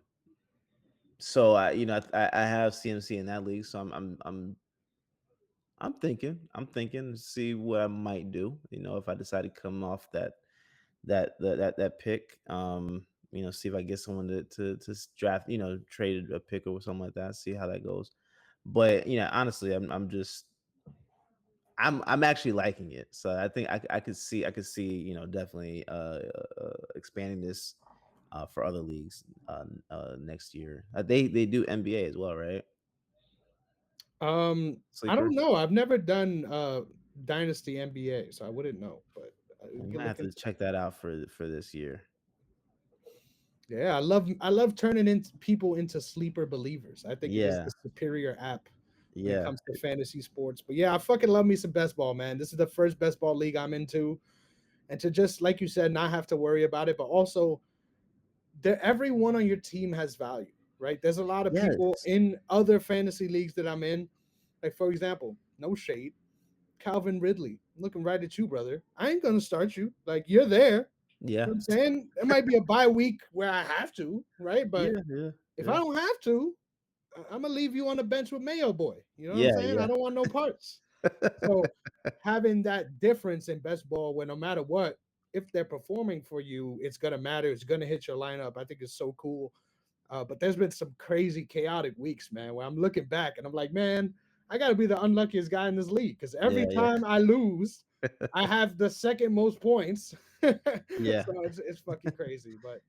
so I have CMC in that league, so I'm thinking to see what I might do. If I decide to come off that pick, see if I get someone to draft, trade a pick or something like that. See how that goes. But honestly, I'm actually liking it. So I think I could see definitely expanding this for other leagues next year. They do NBA as well, right? I don't Sleeper. know. I've never done dynasty NBA, so I wouldn't know, but we We can might have look to into check that out for this year. that. Yeah, I love turning into people into sleeper believers. I think it is the Yeah, superior app when it yeah, comes to fantasy sports. But yeah, I fucking love me some best ball, man. This is the first best ball league I'm into, and to just like you said, not have to worry about it, but also everyone on your team has value, right? There's a lot of people yes, in other fantasy leagues that I'm in. Like for example, no shade, Calvin Ridley. I'm looking right at you, brother. I ain't gonna start you. Like you're there. You yeah, know what I'm saying? There might be a bye week where I have to, right? But yeah, yeah, if I yeah, don't have to, I'm gonna leave you on the bench with Mayo Boy. You know what I'm yeah, saying? I yeah, don't want no parts. So having that difference in best ball, where no matter what, if they're performing for you, it's gonna matter. It's gonna hit your lineup. I think it's so cool. But there's been some crazy chaotic weeks, man, where I'm looking back and I'm like, man, I got to be the unluckiest guy in this league because every yeah, yeah, time I lose, I have the second most points. So yeah. it's fucking crazy, but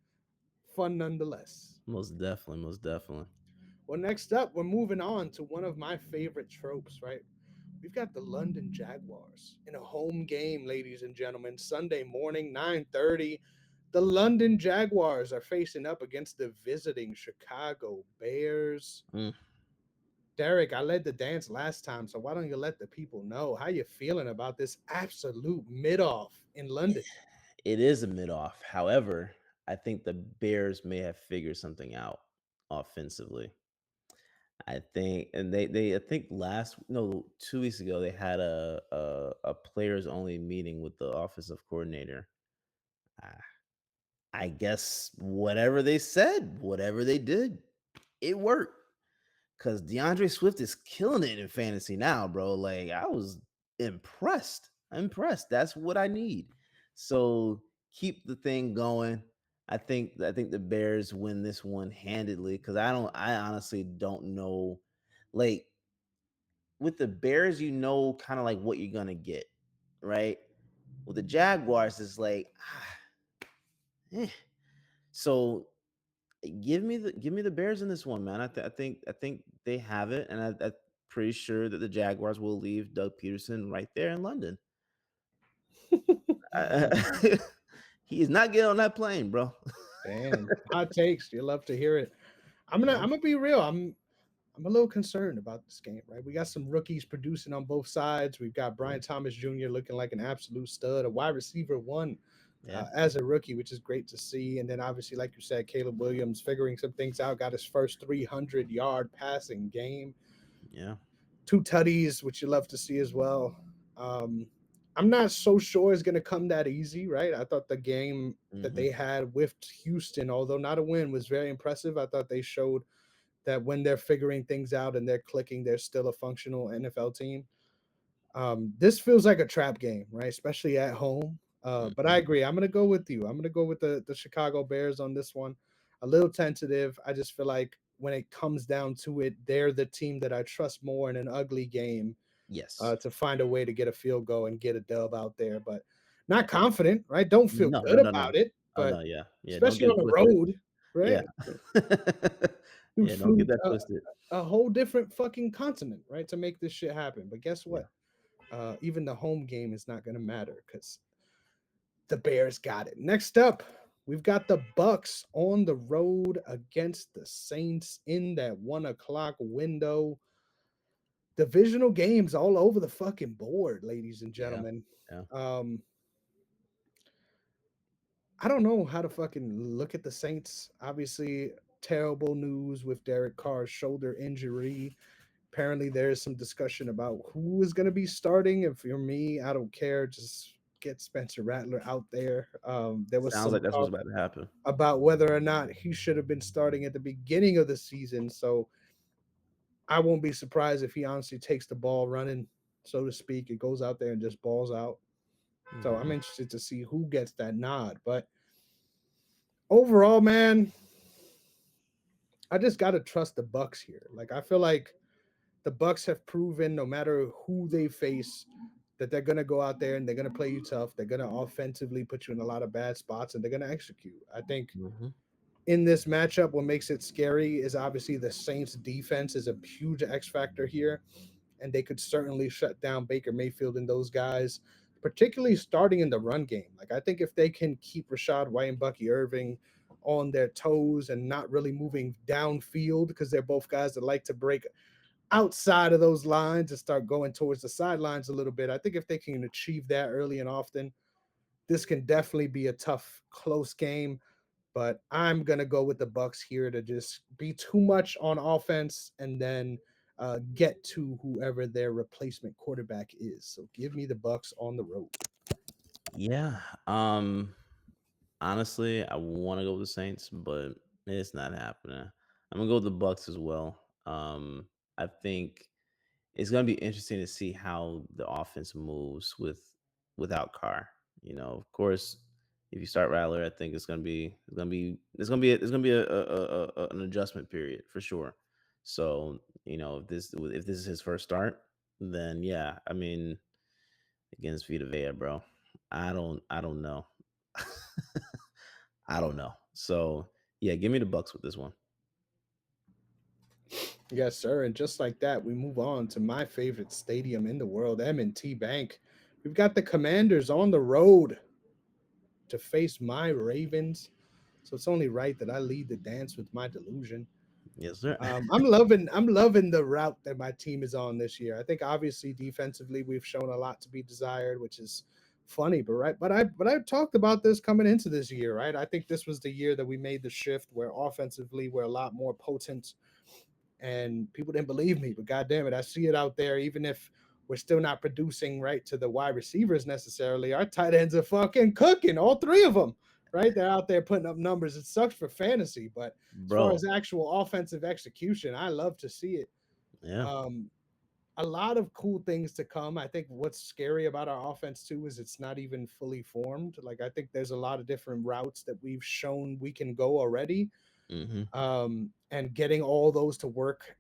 fun nonetheless. Most definitely, most definitely. Well, next up, we're moving on to one of my favorite tropes, right? We've got the London Jaguars in a home game, ladies and gentlemen, Sunday morning, 9:30. The London Jaguars are facing up against the visiting Chicago Bears. Mm. Derek, I led the dance last time, so why don't you let the people know how you feeling about this absolute mid-off in London? It is a mid off. However, I think the Bears may have figured something out offensively. I think, and I think last no 2 weeks ago they had a players only meeting with the offensive coordinator. I, I guess whatever they said, whatever they did, it worked. Cause DeAndre Swift is killing it in fantasy now, bro. Like I was impressed. Impressed. That's what I need. So keep the thing going. I think the Bears win this one handedly because I honestly don't know. Like with the Bears, kind of like what you're gonna get, right? With the Jaguars, it's like eh. So give me the Bears in this one, man. I think they have it, and I'm pretty sure that the Jaguars will leave Doug Peterson right there in London. I- He is not getting on that plane, bro. Damn, hot takes. You love to hear it. I'm gonna Yeah, I'm gonna be real. I'm a little concerned about this game, right? We got some rookies producing on both sides. We've got yeah, Brian Thomas Jr. looking like an absolute stud, a wide receiver one yeah, as a rookie, which is great to see. And then obviously, like you said, Caleb Williams figuring some things out, got his first 300-yard passing game, yeah. two tutties, which you love to see as well. Um, I'm not so sure it's going to come that easy, right? I thought the game that Hmm. they had with Houston, although not a win, was very impressive. I thought they showed that when they're figuring things out and they're clicking, they're still a functional NFL team. This feels like a trap game, right? Especially at home. But I Hmm. agree. I'm gonna go with you. I'm gonna go with the Chicago Bears on this one. A little tentative. I just feel like when it comes down to it, they're the team that I trust more in an ugly game Yes. to find a way to get a field goal and get a dub out there. But not confident, right? Don't feel No, no, good no, no. about it, Oh but no, yeah, yeah. Don't especially get on it the twisted. road, Yeah. right? Through Yeah, don't get through that twisted. a whole different fucking continent, right, to make this shit happen. But guess Yeah. what? Even the home game is not going to matter because the Bears got it. Next up, we've got the Bucks on the road against the Saints in that 1 o'clock window. Divisional games all over the fucking board, ladies and Yeah. gentlemen. Yeah. Um, I don't know how to fucking look at the Saints. Obviously, terrible news with Derek Carr's shoulder injury. Apparently, there is some discussion about who is going to be starting. If you're me, I don't care. Just get Spencer Rattler out there. There was Sounds some like that's what's talk about to happen. about whether or not he should have been starting at the beginning of the season. So I won't be surprised if he honestly takes the ball running, so to speak. It goes out there and just balls out. So I'm Hmm. interested to see who gets that nod. But overall, man, I just gotta trust the Bucks here. Like I feel like the Bucks have proven no matter who they face that they're gonna go out there and they're gonna play you tough. They're gonna offensively put you in a lot of bad spots and they're gonna execute. I think Hmm. in this matchup, what makes it scary is obviously the Saints defense is a huge X factor here, and they could certainly shut down Baker Mayfield and those guys, particularly starting in the run game. Like I think if they can keep Rashad White and Bucky Irving on their toes and not really moving downfield because they're both guys that like to break outside of those lines and start going towards the sidelines a little bit. I think if they can achieve that early and often, this can definitely be a tough, close game. But I'm gonna go with the Bucks here to just be too much on offense and then get to whoever their replacement quarterback is. So give me the Bucks on the road. Yeah. Honestly, I want to go with the Saints, but it's not happening. I'm gonna go with the Bucks as well. I think it's gonna be interesting to see how the offense moves without Carr. Of course, if you start Rattler, I think it's gonna be an adjustment period for sure. So if this is his first start, then yeah, I mean against Vita Vea, bro, I don't know. I don't know. So yeah, give me the Bucks with this one. Yes, sir. And just like that, we move on to my favorite stadium in the world, M&T Bank. We've got the Commanders on the road to face my Ravens. So it's only right that I lead the dance with my delusion. Yes, sir. I'm loving the route that my team is on this year. I think obviously defensively we've shown a lot to be desired, which is funny, but right. But I talked about this coming into this year, right? I think this was the year that we made the shift where offensively we're a lot more potent, and people didn't believe me, but god damn it, I see it out there. Even if we're still not producing right to the wide receivers necessarily, our tight ends are fucking cooking, all three of them, right? They're out there putting up numbers. It sucks for fantasy, but as far Bro. as actual offensive execution, I love to see it. Yeah. um a lot of cool things to come. I think what's scary about our offense too is it's not even fully formed. Like I think there's a lot of different routes that we've shown we can go already, Hmm. and getting all those to work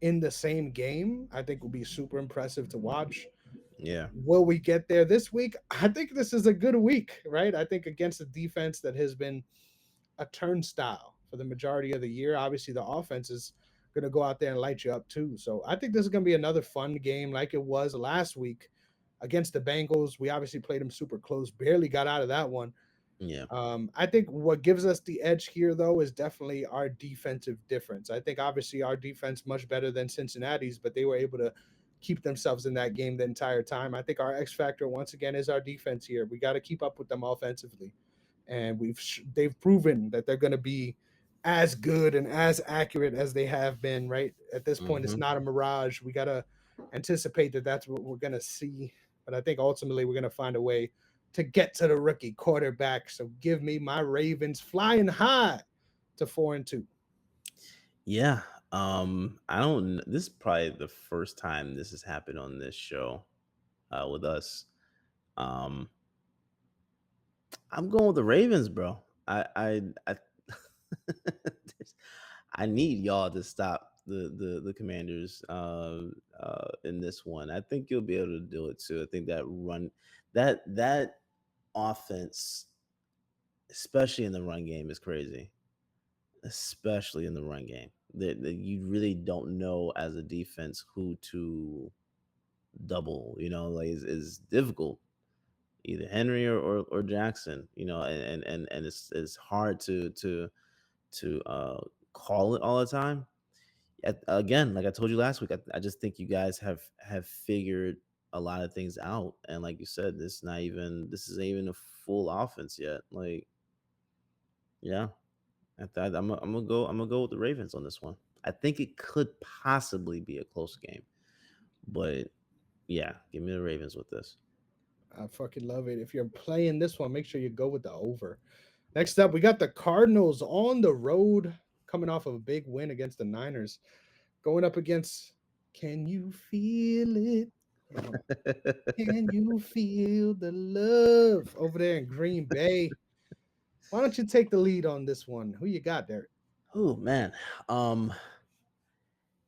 in the same game, I think will be super impressive to watch. Yeah. Will we get there this week? I think this is a good week, right? I think against a defense that has been a turnstile for the majority of the year, obviously the offense is going to go out there and light you up too. So I think this is going to be another fun game like it was last week against the Bengals. We obviously played them super close, barely got out of that one. Yeah. I think what gives us the edge here, though, is definitely our defensive difference. I think obviously our defense much better than Cincinnati's, but they were able to keep themselves in that game the entire time. I think our X factor once again is our defense here. We got to keep up with them offensively, and they've proven that they're going to be as good and as accurate as they have been. Right at this point, it's Hmm. not a mirage. We got to anticipate that that's what we're going to see. But I think ultimately we're going to find a way to get to the rookie quarterback. So give me my Ravens flying high to 4-2. Yeah. I don't. This is probably the first time this has happened on this show with us. Um, I'm going with the Ravens, bro. I I need y'all to stop the Commanders in this one. I think you'll be able to do it too. I think that offense, especially in the run game, is crazy. Especially in the run game, that you really don't know as a defense who to double. Like is difficult. Either Henry or Jackson. And it's hard to call it all the time. Again, like I told you last week, I just think you guys have figured a lot of things out, and like you said, this isn't even a full offense yet. Like, yeah, I'm gonna go with the Ravens on this one. I think it could possibly be a close game, but yeah, give me the Ravens with this. I fucking love it. If you're playing this one, make sure you go with the over. Next up, we got the Cardinals on the road coming off of a big win against the Niners, going up against Can You Feel It? Can you feel the love over there in Green Bay? Why don't you take the lead on this one? Who you got there? Oh man, um,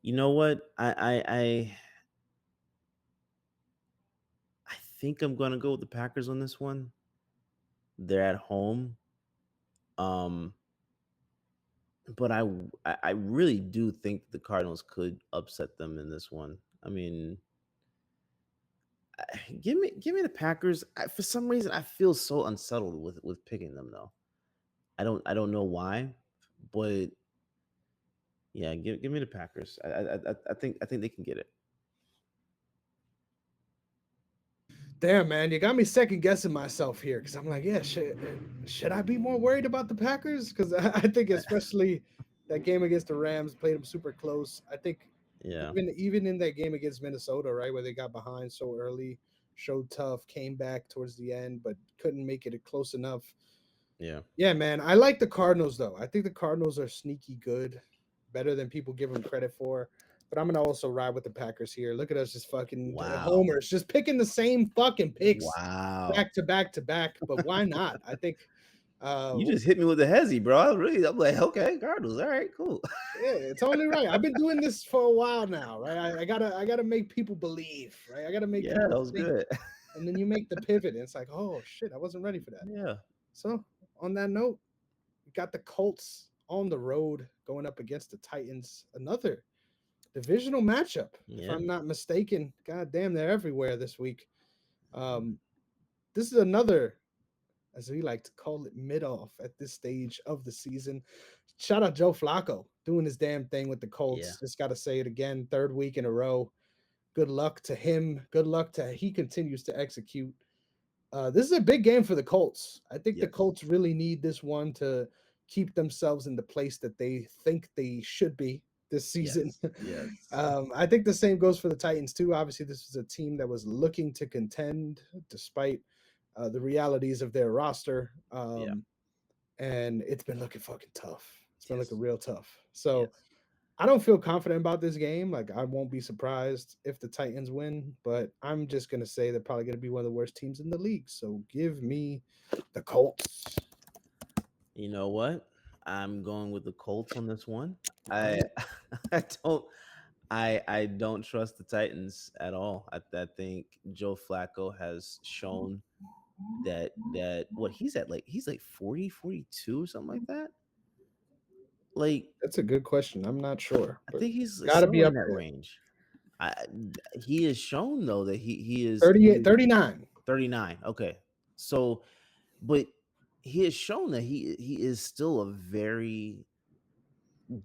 you know what? I think I'm gonna go with the Packers on this one. They're at home. Um, but I really do think the Cardinals could upset them in this one. I mean, give me the Packers. For some reason, I feel so unsettled with picking them though. I don't know why, but yeah, give me the Packers. I think they can get it. Damn, man, you got me second guessing myself here because I'm like, yeah, should I be more worried about the Packers? Because I think especially that game against the Rams played them super close. I think Yeah, even in that game against Minnesota, right, where they got behind so early, showed tough, came back towards the end, but couldn't make it close enough. yeah. Yeah, man, I like the Cardinals though. I think the Cardinals are sneaky good, better than people give them credit for. But I'm gonna also ride with the Packers here. Look at us just fucking Wow, homers, just picking the same fucking picks wow. back to back to back. But why not? I think, You just hit me with a hezzy, bro. I'm like, okay, Cardinals. All right, cool. yeah, it's only right. I've been doing this for a while now, right? I gotta make people believe, right? I gotta make Yeah, people that was think, good. and then you make the pivot, and it's like, oh shit, I wasn't ready for that. Yeah, So on that note, we got the Colts on the road going up against the Titans. Another divisional matchup, if yeah, I'm not mistaken. God damn, they're everywhere this week. Um, this is another, as we like to call it, mid off at this stage of the season. Shout out Joe Flacco doing his damn thing with the yeah. Colts. Just got to say it again, third week in a row. Good luck to him. Good luck to he continues to execute. This is a big game for the Colts. I think the Yes, Colts really need this one to keep themselves in the place that they think they should be this season. yes, yes, I think the same goes for the Titans too. Obviously, this was a team that was looking to contend despite the realities of their roster, yeah, and it's been looking fucking tough. It's been looking yes, real tough. So yes. I don't feel confident about this game. Like I won't be surprised if the Titans win, but I'm just gonna say they're probably gonna be one of the worst teams in the league. So give me the Colts. You know what? I'm going with the Colts on this one. All I right. I don't I don't trust the Titans at all. I think Joe Flacco has shown that what he's like 40, 42 or something like that. Like That's a good question. I'm not sure, I but think he's gotta be somewhere in up that there. range. I he has shown though that he is 38, 39. 39. Okay. So but he has shown that he is still a very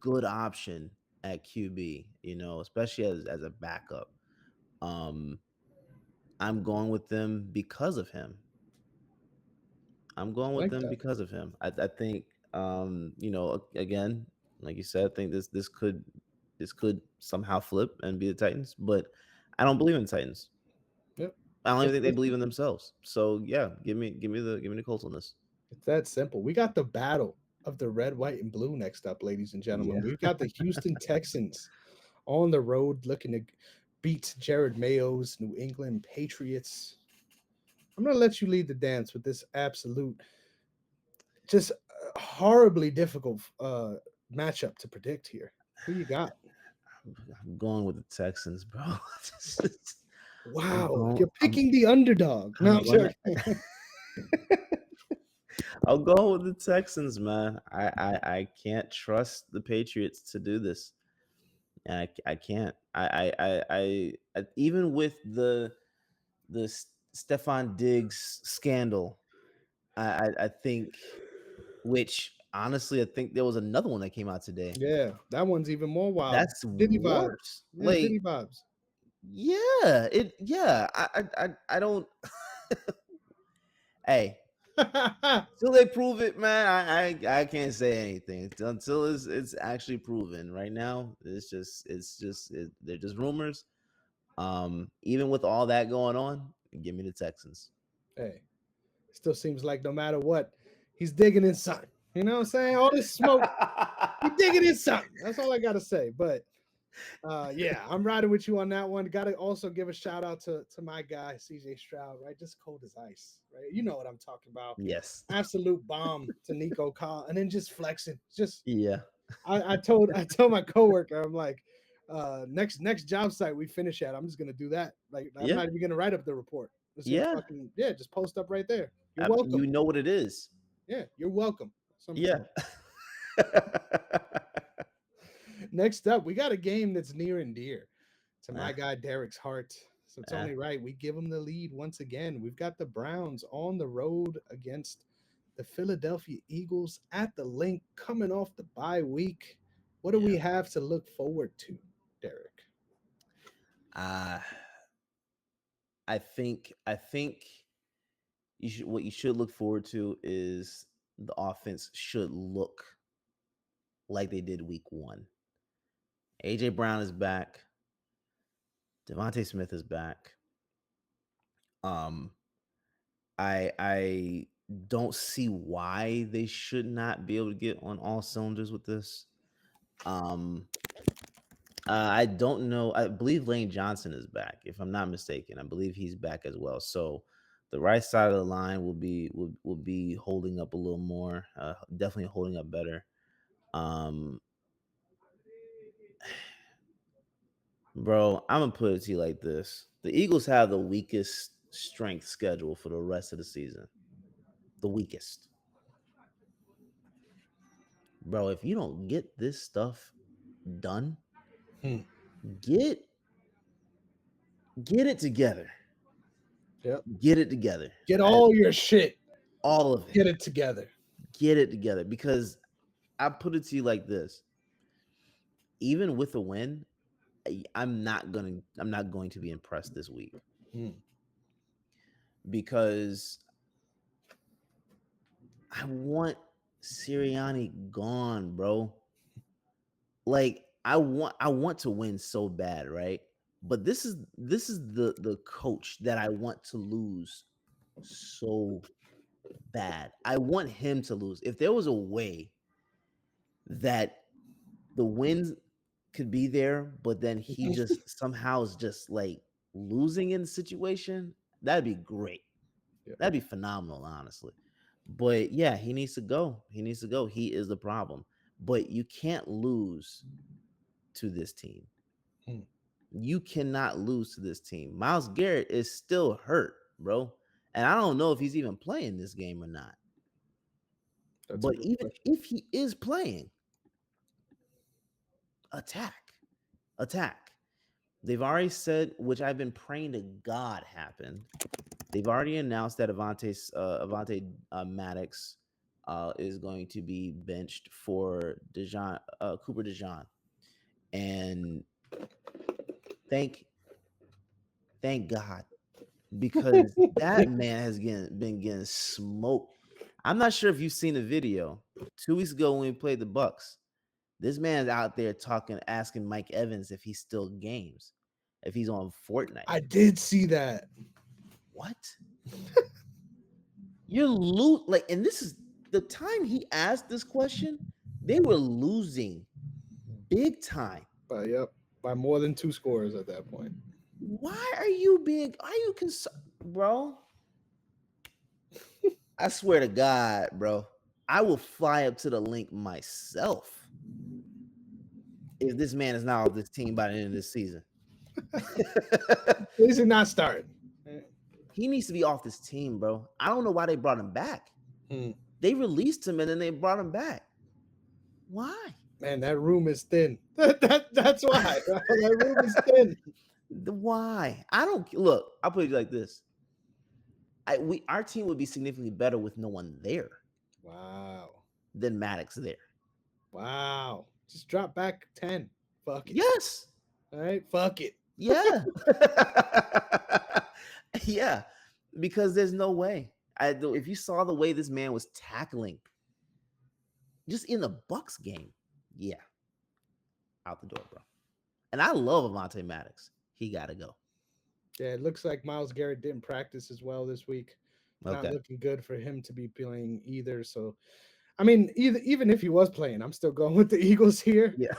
good option at QB, especially as a backup. Um, I'm going with them because of him. I'm going I with like them that. because of him. I think, again, like you said, I think this could somehow flip and be the Titans, but I don't believe in the Titans. Yep. I don't even It's, think they it's, believe in themselves. So yeah, give me the Colts on this. it's that simple. We got the battle of the red, white, and blue next up, ladies and gentlemen. Yeah. We've got the Houston Texans on the road looking to beat Jared Mayo's New England Patriots. I'm going to let you lead the dance with this absolute, just horribly difficult matchup to predict here. Who you got? I'm going with the Texans, bro. I'm Wow, going. you're picking the underdog. No, I'm I'm gonna. joking. I'll go with the Texans, man. I can't trust the Patriots to do this. I can't. Even with the Stefan Diggs scandal, I think, which honestly, I think there was another one that came out today. Yeah, that one's even more wild. That's Diddy vibes. worse. Yeah, Like, Diddy vibes. yeah. I don't. Hey, till they prove it, man. I can't say anything until it's actually proven. Right now, they're just rumors. Even with all that going on, give me the Texans. Hey, still seems like no matter what, he's digging in something. You know what I'm saying? All this smoke, he digging in something. That's all I gotta say. But yeah, I'm riding with you on that one. Got to also give a shout out to my guy CJ Stroud, right? Just cold as ice, right? You know what I'm talking about. Yes. Absolute bomb to Nico Kyle, and then just flexing. Just Yeah. I told my coworker, I'm like, next job site we finish at, I'm just gonna do that. Like I'm Yeah. not even gonna write up the report. Just gonna Yeah. fucking yeah, just post up right there. You're welcome. You know what it is. Yeah, you're welcome. That's what I'm Yeah. saying. Next up, we got a game that's near and dear to my Ah, guy Derrick's heart. So it's ah, only right we give him the lead once again. We've got the Browns on the road against the Philadelphia Eagles at the link coming off the bye week. What do yeah. we have to look forward to, Derrick? Uh, I think what you should look forward to is the offense should look like they did week 1. AJ Brown is back. Devontae Smith is back. Um I don't see why they should not be able to get on all cylinders with this. Um I don't know. I believe Lane Johnson is back, if I'm not mistaken. I believe he's back as well. So the right side of the line will be holding up a little more. Definitely holding up better. Um, bro, I'm gonna put it to you like this: the Eagles have the weakest strength schedule for the rest of the season. The weakest, bro. If you don't get this stuff done, Hmm. get get it together. Yep. Get it together. Get all your shit. All of it. Get it together. Get it together because I put it to you like this: even with a win, I'm not going to be impressed this week Hmm. because I want Sirianni gone, bro. Like I want to win so bad, right? But this is the coach that I want to lose so bad. I want him to lose. If there was a way that the wins could be there, but then he just somehow is just like losing in the situation, that'd be great. Yep. That'd be phenomenal, honestly. But yeah, he needs to go. He needs to go. He is the problem. But you can't lose to this team. Hmm. You cannot lose to this team. Miles Garrett is still hurt, bro. And I don't know if he's even playing this game or not. That's a But good even question. if he is playing, attack. Attack. They've already said, which I've been praying to God happen. They've already announced that Avante Maddox is going to be benched for Dejan Cooper Dejan, and thank thank God, because that man has been getting smoked. I'm not sure if you've seen the video 2 weeks ago when we played the Bucks. This man's out there talking, asking Mike Evans if he still games, if he's on Fortnite. I did see that. What? You're like, and this is the time he asked this question. They were losing big time. But yep, by more than 2 scores at that point. Why are you being? Are you concerned, bro? I swear to God, bro, I will fly up to the link myself if this man is not off this team by the end of this season. This is not starting. He needs to be off this team, bro. I don't know why they brought him back. Hmm. They released him and then they brought him back. Why? Man, that room is thin. That's why. That room is thin. Why? I don't look. I'll put it like this. Our team would be significantly better with no one there Wow. than Maddox there. Wow. Just drop back 10. Fuck it. Yes. All right. Fuck it. Yeah. Yeah. Because there's no way. If you saw the way this man was tackling just in the Bucks game, yeah. Out the door, bro. And I love Avonte Maddox. He got to go. Yeah, it looks like Myles Garrett didn't practice as well this week. Not Okay. looking good for him to be playing either. So, I mean, even if he was playing, I'm still going with the Eagles here. Yeah.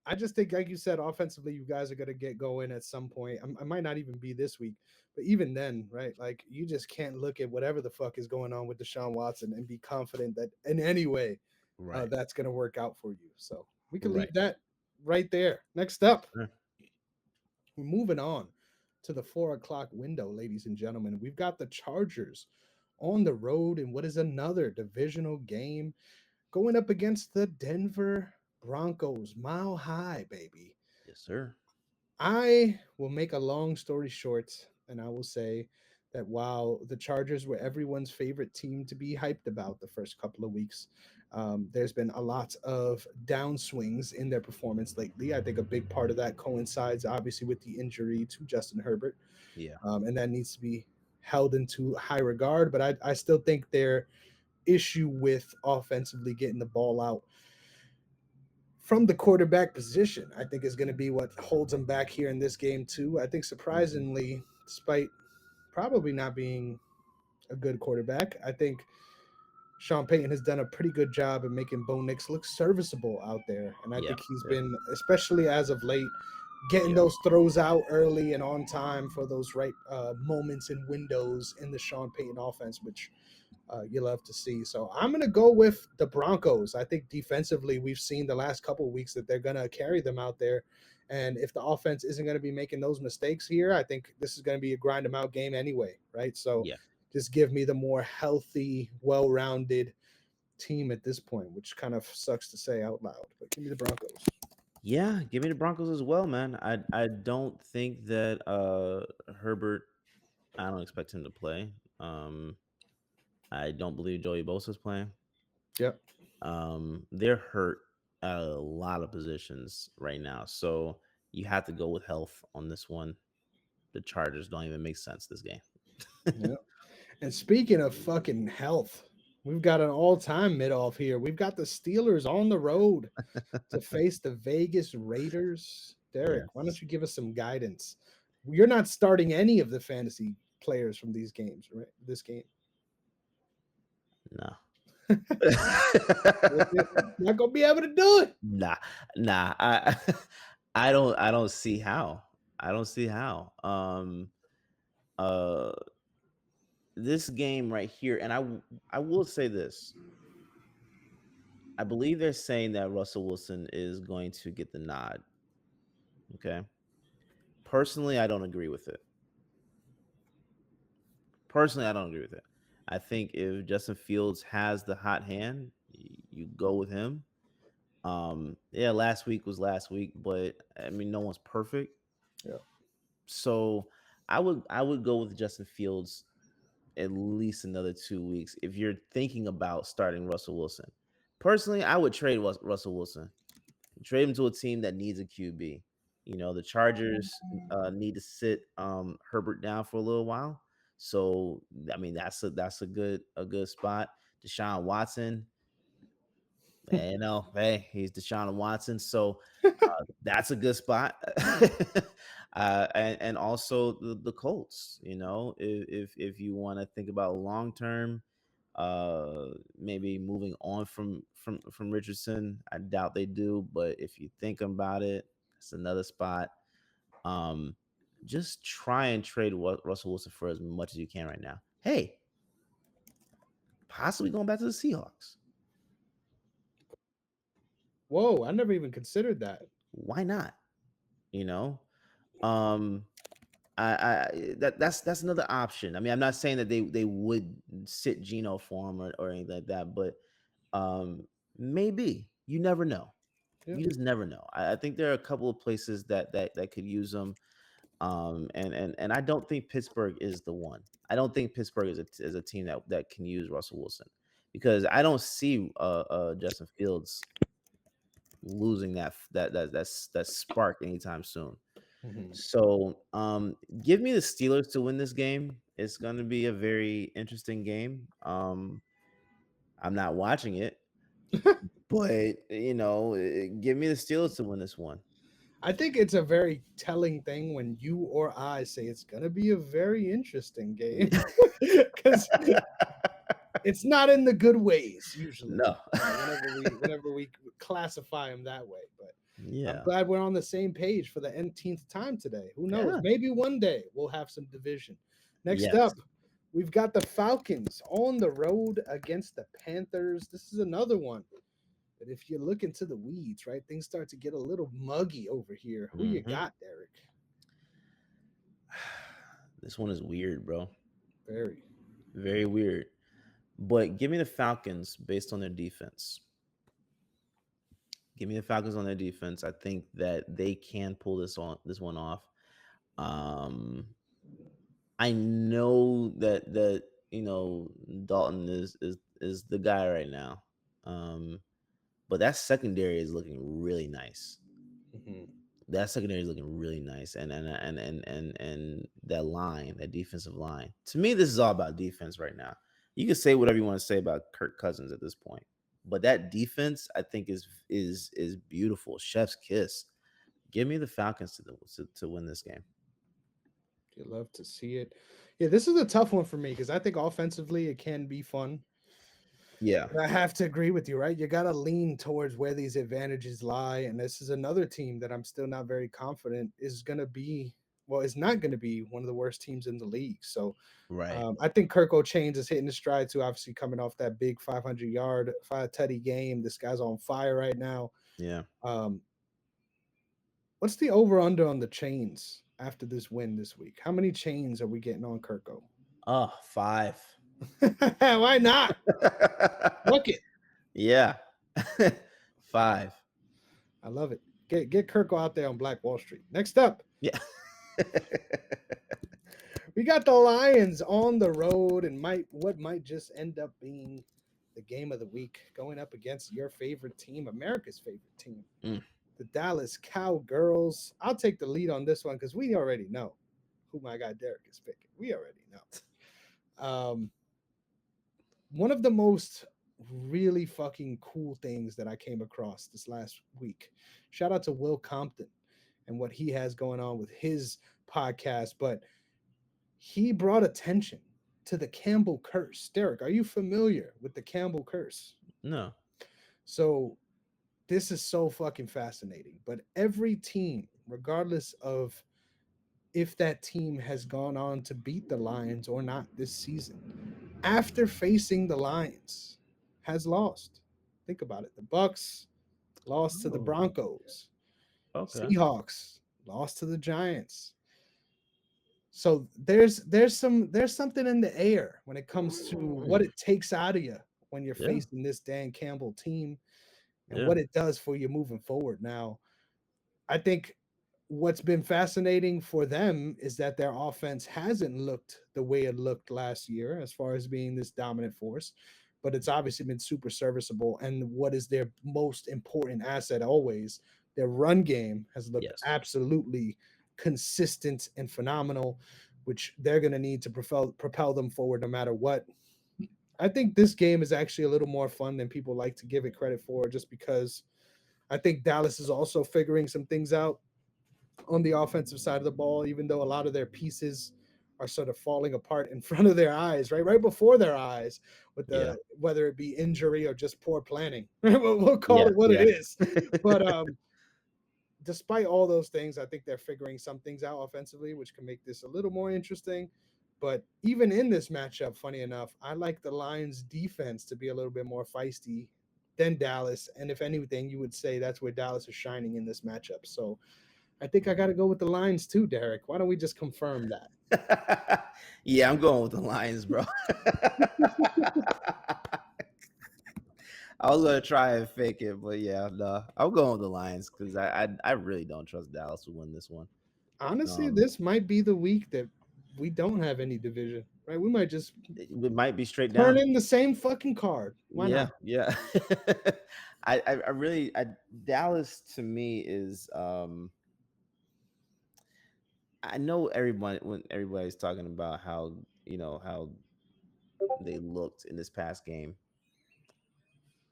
I just think, like you said, offensively, you guys are going to get going at some point. I might not even be this week, but even then, right? Like, you just can't look at whatever the fuck is going on with Deshaun Watson and be confident that in any way Right. that's going to work out for you. So we can Right. leave that right there. Next up, Sure. we're moving on to the 4 o'clock window, ladies and gentlemen. We've got the Chargers on the road in what is another divisional game going up against the Denver Broncos. Mile high, baby. Yes, sir. I will make a long story short, and I will say that while the Chargers were everyone's favorite team to be hyped about the first couple of weeks, there's been a lot of downswings in their performance lately. I think a big part of that coincides, obviously, with the injury to Justin Herbert, Yeah. and that needs to be held into high regard. But I still think their issue with offensively getting the ball out from the quarterback position, I think, is going to be what holds them back here in this game too. I think surprisingly, despite probably not being a good quarterback, I think Sean Payton has done a pretty good job of making Bo Nix look serviceable out there. And I Yeah. think he's Yeah. been, especially as of late, getting Yeah. those throws out early and on time for those right moments and windows in the Sean Payton offense, which you love to see. So I'm going to go with the Broncos. I think defensively, we've seen the last couple of weeks that they're going to carry them out there. And if the offense isn't going to be making those mistakes here, I think this is going to be a grind them out game anyway, right? So Yeah. just give me the more healthy, well-rounded team at this point, which kind of sucks to say out loud. But give me the Broncos. Yeah, give me the Broncos as well, man. I don't think that Herbert, I don't expect him to play. I don't believe Joey Bosa's playing. Yep. They're hurt at a lot of positions right now. So you have to go with health on this one. The Chargers don't even make sense this game. Yep. And speaking of fucking health, we've got an all-time mid-off here. We've got the Steelers on the road to face the Vegas Raiders. Derek, why don't Yes. you give us some guidance? You're not starting any of the fantasy players from these games, right? This game. No. Not gonna be able to do it. Nah. I don't see how. I don't see how. Uh this game right here, and I will say this. I believe they're saying that Russell Wilson is going to get the nod. Okay. Personally, I don't agree with it. I think if Justin Fields has the hot hand, you go with him. Yeah, last week was last week, but I mean, no one's perfect. Yeah. So I would go with Justin Fields at least another 2 weeks if you're thinking about starting Russell Wilson. Personally, I would trade Russell Wilson. Trade him to a team that needs a QB. The Chargers need to sit Herbert down for a little while. So I mean that's a good spot. Deshaun Watson, hey, he's Deshaun Watson, so that's a good spot. And also the Colts. If you want to think about long term, maybe moving on from Richardson. I doubt they do, but if you think about it, that's another spot. Um, just try and trade Russell Wilson for as much as you can right now. Hey, possibly going back to the Seahawks. Whoa, I never even considered that. Why not? You know, um, that's another option. I mean, I'm not saying that they would sit Geno for him or anything like that, but maybe you never know. Yeah. You just never know. I think there are a couple of places that could use them. And I don't think Pittsburgh is the one. I don't think Pittsburgh is a team that can use Russell Wilson because I don't see Justin Fields losing that spark anytime soon. Mhm. So give me the Steelers to win this game. It's going to be a very interesting game. I'm not watching it, but give me the Steelers to win this one. I think it's a very telling thing when you or I say it's going to be a very interesting game because it's not in the good ways usually. No. Whenever we classify them that way, but I'm Yeah. glad we're on the same page for the nth time today. Who knows? Yeah. Maybe one day we'll have some division. Next Yes. up, we've got the Falcons on the road against the Panthers. This is another one that if you look into the weeds, right, things start to get a little muggy over here. Who you Mhm. got, Derek? This one is weird, bro. Very. Very weird. But give me the Falcons based on their defense. Give me the Falcons on their defense. I think that they can pull this one off. Um, I know that Dalton is the guy right now. Um, but that secondary is looking really nice. Mhm. That secondary is looking really nice, and that line, that defensive line. To me, this is all about defense right now. You can say whatever you want to say about Kirk Cousins at this point, but that defense, I think, is beautiful. Chef's kiss. Give me the Falcons to win this game. You love to see it. Yeah, this is a tough one for me because I think offensively it can be fun. Yeah, But I have to agree with you, right? You got to lean towards where these advantages lie. And this is another team that I'm still not very confident is going to be, well, is not going to be one of the worst teams in the league. So right. I think Kirk O'Chains is hitting his stride too, obviously coming off that big 500-yard, 5 tutty game. This guy's on fire right now. Yeah. Um, what's the over under on the chains after this win this week? How many chains are we getting on Kirko? Oh, 5. Why not? Look it. Yeah. 5. I love it. Get Kirko out there on Black Wall Street. Next up, Yeah. we got the Lions on the road and might just end up being the game of the week going up against your favorite team, America's favorite team, Mm. the Dallas Cowgirls. I'll take the lead on this one because we already know who my guy Derrick is picking. We already know. One of the most really fucking cool things that I came across this last week. Shout out to Will Compton and what he has going on with his podcast, but he brought attention to the Campbell curse. Derek, are you familiar with the Campbell curse? No. So this is so fucking fascinating. But every team, regardless of if that team has gone on to beat the Lions or not this season, after facing the Lions, has lost. Think about it. The Bucks lost to the Oh, Broncos. okay. Seahawks lost to the Giants. So there's something in the air when it comes to what it takes out of you when you're Yeah. facing this Dan Campbell team and Yeah. what it does for you moving forward. Now, I think what's been fascinating for them is that their offense hasn't looked the way it looked last year as far as being this dominant force, but it's obviously been super serviceable. And what is their most important asset always? Their run game has looked Yes. absolutely consistent and phenomenal, which they're going to need to propel them forward no matter what. I think this game is actually a little more fun than people like to give it credit for, just because I think Dallas is also figuring some things out on the offensive side of the ball, even though a lot of their pieces are sort of falling apart in front of their eyes, right before their eyes, with Yeah. the whether it be injury or just poor planning. We'll call Yeah. it what it Yeah. is. But despite all those things, I think they're figuring some things out offensively, which can make this a little more interesting. But even in this matchup, funny enough, I like the Lions defense to be a little bit more feisty than Dallas. And if anything, you would say that's where Dallas is shining in this matchup. So I think I got to go with the Lions too, Derek. Why don't we just confirm that? Yeah, I'm going with the Lions, bro. I was gonna try and fake it, but yeah, no, I'm going with the Lions because I really don't trust Dallas to win this one. Honestly, Um, this might be the week that we don't have any division, right? We might just it might be straight turn down. in the same fucking card. Why Yeah, not? yeah. I really Dallas to me is I know everybody when everybody's talking about how how they looked in this past game.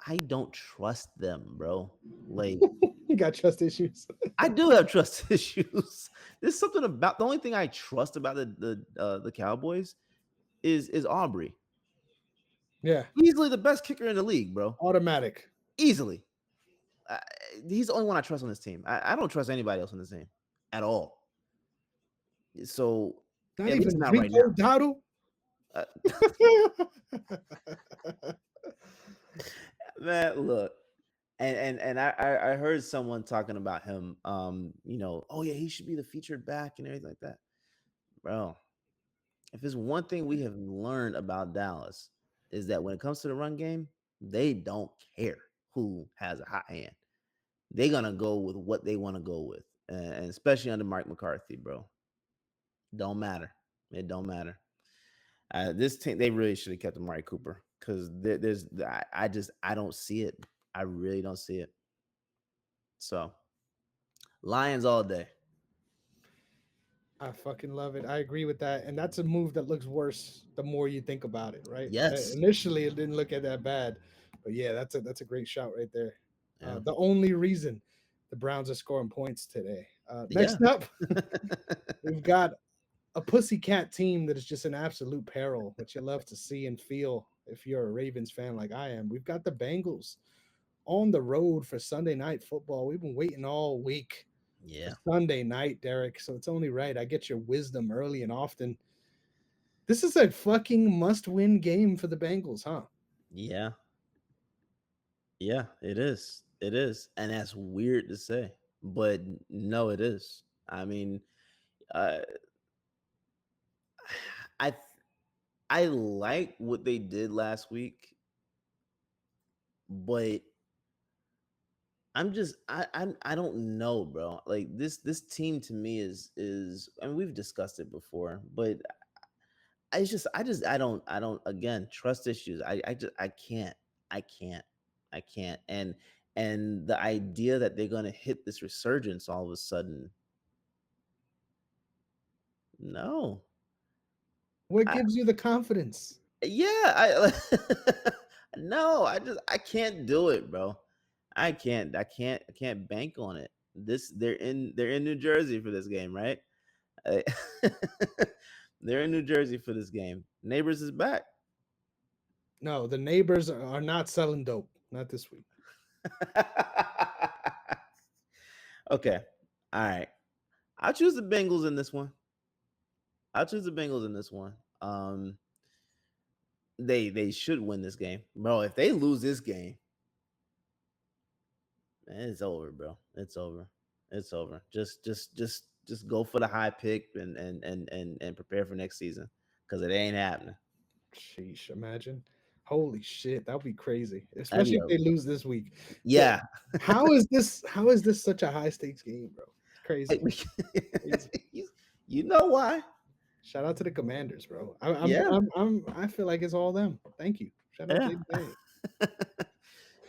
I don't trust them, bro. Like You got trust issues. I do have trust issues. There's something about the only thing I trust about the Cowboys is Aubrey. Yeah, Easily the best kicker in the league, bro. automatic. Easily. Uh, he's the only one I trust on this team. I don't trust anybody else on this team at all. So Not at least even not right now. Rico Dowdle. Uh, man, look, and I heard someone talking about him. Oh yeah, he should be the featured back and everything like that, bro. If there's one thing we have learned about Dallas is that when it comes to the run game, they don't care who has a hot hand. They're gonna go with what they want to go with, and especially under Mike McCarthy, bro. Don't matter. It don't matter. This team, they really should have kept Amari Cooper because I don't see it. I really don't see it. So Lions all day. I fucking love it. I agree with that. And that's a move that looks worse the more you think about it, right? Yes. Initially, it didn't look at that bad, but yeah, that's a great shot right there. Yeah. The only reason the Browns are scoring points today. Yeah. Next up, we've got a pussycat team that is just an absolute peril, which you love to see and feel if you're a Ravens fan like I am. We've got the Bengals on the road for Sunday night football. We've been waiting all week for Yeah. Sunday night, Derek. So it's only right. I get your wisdom early and often. This is a fucking must win game for the Bengals, huh? Yeah. Yeah. It is. It is. And that's weird to say, but no, it is. I mean, uh, I I like what they did last week, but I don't know, bro. Like this team to me is I mean we've discussed it before, but I don't again trust issues. I can't I can't I can't and the idea that they're gonna hit this resurgence all of a sudden, no. What I gives you the confidence? yeah I no I can't do it, bro. I can't bank on it. This they're in New Jersey for this game, right? Uh, they're in New Jersey for this game. Neighbors is back. No, the neighbors are not selling dope. Not this week. Okay. All right. I'll choose the Bengals in this one. I'll choose the Bengals in this one. They should win this game. Bro, if they lose this game, man, it's over, bro. It's over. It's over. Just go for the high pick and prepare for next season because it ain't happening. Sheesh, imagine. Holy shit, that would be crazy. That'd be Especially if a they lose this week. So yeah. how is this such a high stakes game, bro? It's Crazy, Like, we crazy. you you know why. Shout out to the Commanders, bro. Yeah, I feel like it's all them. Thank you. Shout out yeah. Jaden Daniels.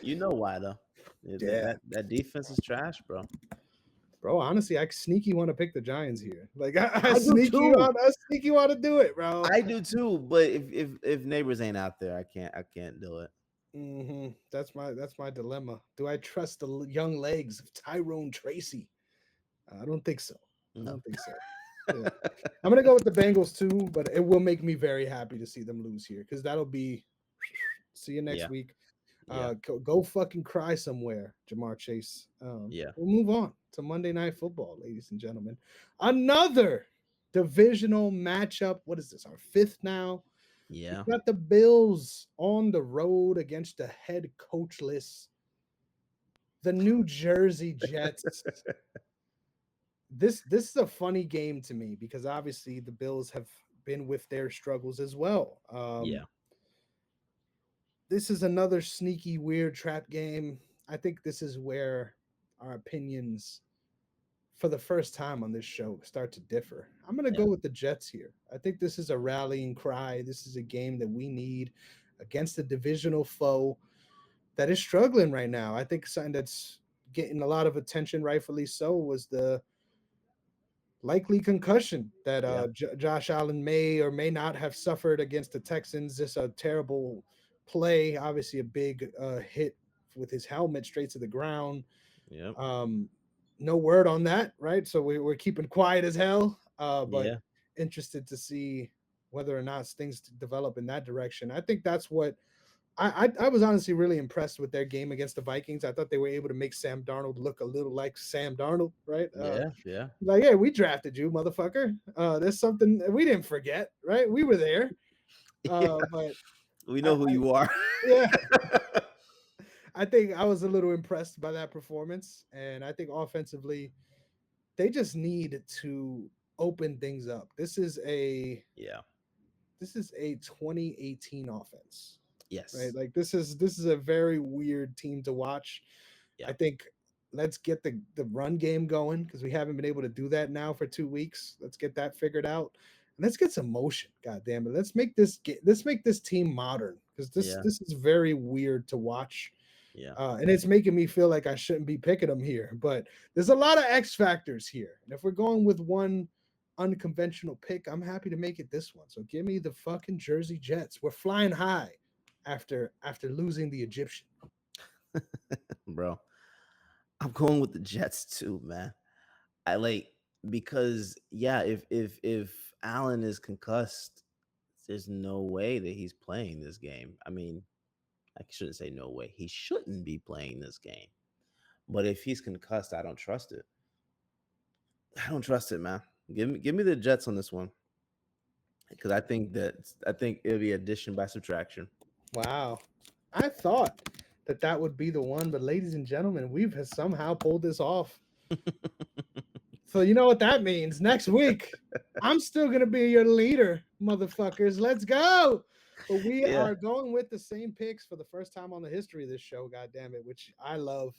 You know why, though. Yeah, that Yeah, that that defense is trash, bro. bro. Honestly, I sneaky want to pick the Giants here. Like I I do sneaky too. want, I sneaky want to do it, bro. I do too, but if neighbors ain't out there, I can't do it. That's my dilemma. Do I trust the young legs of Tyrone Tracy? I don't think so. I No. don't think so. Yeah. I'm gonna go with the Bengals too, but it will make me very happy to see them lose here because that'll be. See you next Yeah, week. yeah, Go fucking cry somewhere, Jamar Chase. yeah, We'll move on to Monday Night Football, ladies and gentlemen. Another divisional matchup. What is this? Our fifth now. We yeah. got the Bills on the road against the head coachless, the New Jersey Jets. This is a funny game to me because obviously the Bills have been with their struggles as well. Yeah, This is another sneaky, weird trap game. I think this is where our opinions, for the first time on this show, start to differ. I'm going to yeah, go with the Jets here. I think this is a rallying cry. This is a game that we need against a divisional foe that is struggling right now. I think something that's getting a lot of attention, rightfully so, was the likely concussion that yeah, Josh Allen may or may not have suffered against the Texans. Just a terrible play, obviously a big hit with his helmet straight to the ground. yep, Um, no word on that, right? So we're keeping quiet as hell, but yeah, interested to see whether or not things develop in that direction. I think that's what I was honestly really impressed with their game against the Vikings. I thought they were able to make Sam Darnold look a little like Sam Darnold, right? yeah, yeah, Like, hey, we drafted you, motherfucker. There's something we didn't forget, right? We were there. yeah. But We I, know who you are. yeah, I think I was a little impressed by that performance, and I think offensively, they just need to open things up. Yeah. This is a 2018 offense, right? Yes. Like this is a very weird team to watch. I Yeah. think let's get the run game going because we haven't been able to do that now for 2 weeks. Let's get that figured out. And let's get some motion. God damn it. Let's make this team modern because this Yeah. this is very weird to watch. Yeah. And it's making me feel like I shouldn't be picking them here, but there's a lot of X factors here. And if we're going with one unconventional pick, I'm happy to make it this one. So give me the fucking Jersey Jets. We're flying high after losing the Egyptian. Bro. I'm going with the Jets too, man. I like because yeah, if Allen is concussed, there's no way that he's playing this game. I mean, I shouldn't say no way. He shouldn't be playing this game. But if he's concussed, I don't trust it. I don't trust it, man. Give me the Jets on this one because I think it'll be addition by subtraction. Wow. I thought that would be the one, but ladies and gentlemen, we've somehow pulled this off. So you know what that means. Next week, I'm still gonna be your leader, motherfuckers. Let's go. But we Yeah, are going with the same picks for the first time on the history of this show, god damn it, which I love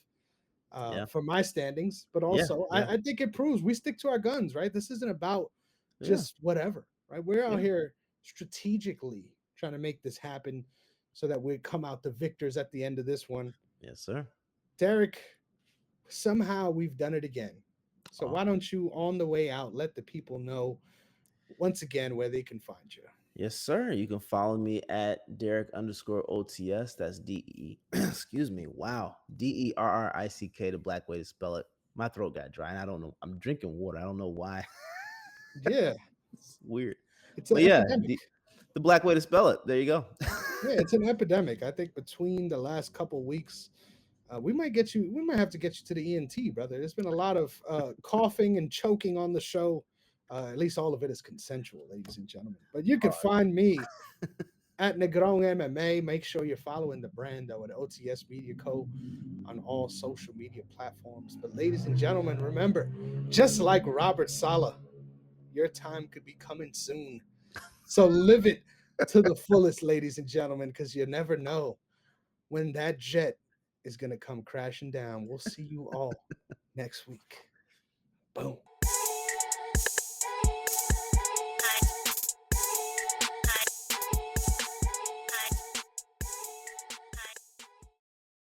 yeah, for my standings, but yeah, also yeah, I think it proves we stick to our guns, right? This isn't about yeah, just whatever, right? We're out yeah. here strategically trying to make this happen so that we come out the victors at the end of this one. Yes, sir. Derek, somehow we've done it again. So Oh, why don't you, on the way out, let the people know once again where they can find you? yes, sir. You can follow me at Derrick underscore OTS. That's excuse me. Wow. Derrick, the black way to spell it. My throat got dry and I don't know. I'm drinking water. I don't know why. Yeah, It's weird. it's an But yeah, epidemic. the black way to spell it. There you go. Yeah, it's an epidemic. I think between the last couple weeks, we might get you. We might have to get you to the ENT, brother. There's been a lot of coughing and choking on the show. At least all of it is consensual, ladies and gentlemen. But you can find me at Negron MMA. Make sure you're following the brand though at OTS Media Co. on all social media platforms. But ladies and gentlemen, remember, just like Robert Selah, your time could be coming soon. So live it to the fullest, ladies and gentlemen, because you never know when that jet is going to come crashing down. We'll see you all next week. Boom.